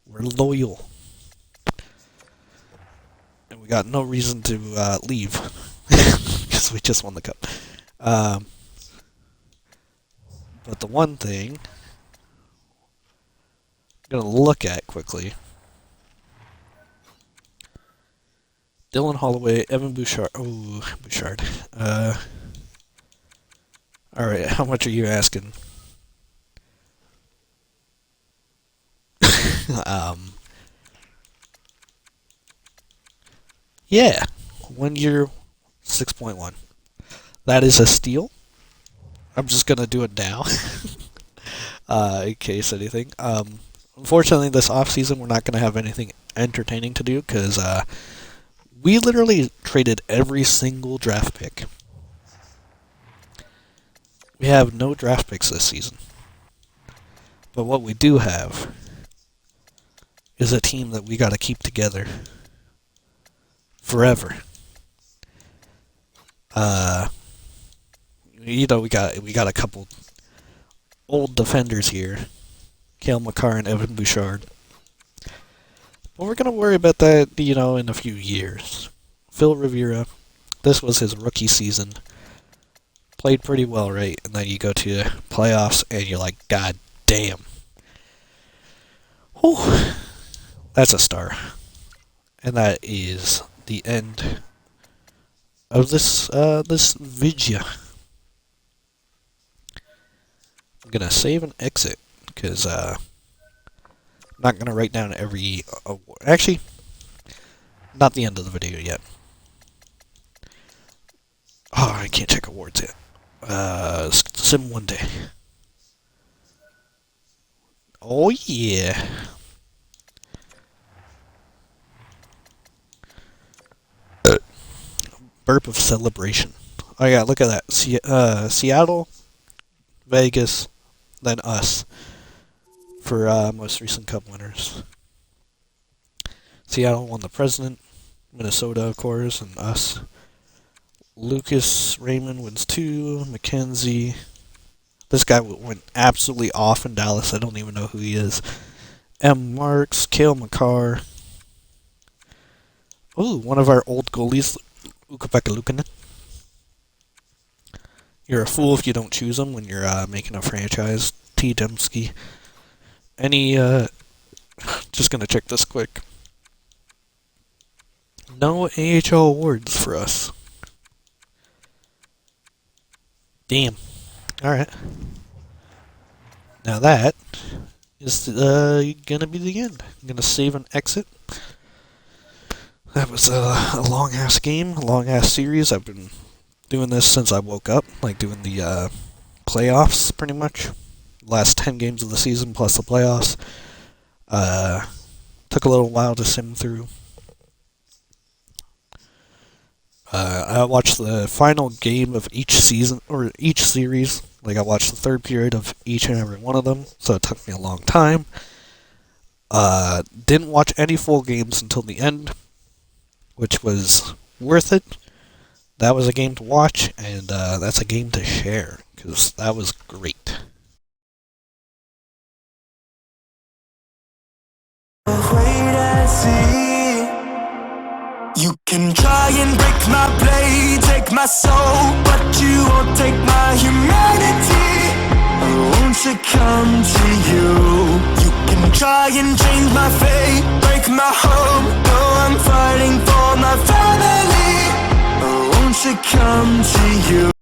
We're loyal. And we got no reason to leave, because we just won the cup. But the one thing I'm going to look at quickly. Dylan Holloway, Evan Bouchard. Oh, Bouchard. Alright, how much are you asking? Yeah. 1 year, 6.1. That is a steal. I'm just gonna do it now. In case anything. Unfortunately, this off-season, we're not gonna have anything entertaining to do, because, we literally traded every single draft pick. We have no draft picks this season. But what we do have is a team that we gotta keep together forever. We got a couple old defenders here. Cale Makar and Evan Bouchard. But we're gonna worry about that, in a few years. Phil Rivera, this was his rookie season. Played pretty well, right? And then you go to the playoffs and you're like, God damn. Whew. That's a star. And that is the end of this video. I'm gonna save and exit, because Not going to write down every award. Actually, not the end of the video yet. Oh, I can't check awards yet. Sim one day. Oh yeah. Burp of celebration. Oh yeah, look at that. Seattle, Vegas, then us for most recent Cup winners. Seattle won the President, Minnesota, of course, and us. Lucas Raymond wins 2. McKenzie. This guy went absolutely off in Dallas. I don't even know who he is. M. Marks, Cale Makar. Oh, one of our old goalies, Ukko-Pekka Luukkonen. You're a fool if you don't choose him when you're making a franchise. T. Dembski. Any, just gonna check this quick. No AHL awards for us. Damn. Alright. Now that is gonna be the end. I'm gonna save and exit. That was a long-ass game, a long-ass series. I've been doing this since I woke up, like doing the playoffs, pretty much. Last 10 games of the season plus the playoffs. Took a little while to sim through. I watched the final game of each season, or each series. Like, I watched the third period of each and every one of them, so it took me a long time. Didn't watch any full games until the end, which was worth it. That was a game to watch, and that's a game to share, because that was great. Wait and see. You can try and break my blade, take my soul, but you won't take my humanity. I won't succumb to you. You can try and change my fate, break my home. No, I'm fighting for my family. I won't succumb to you.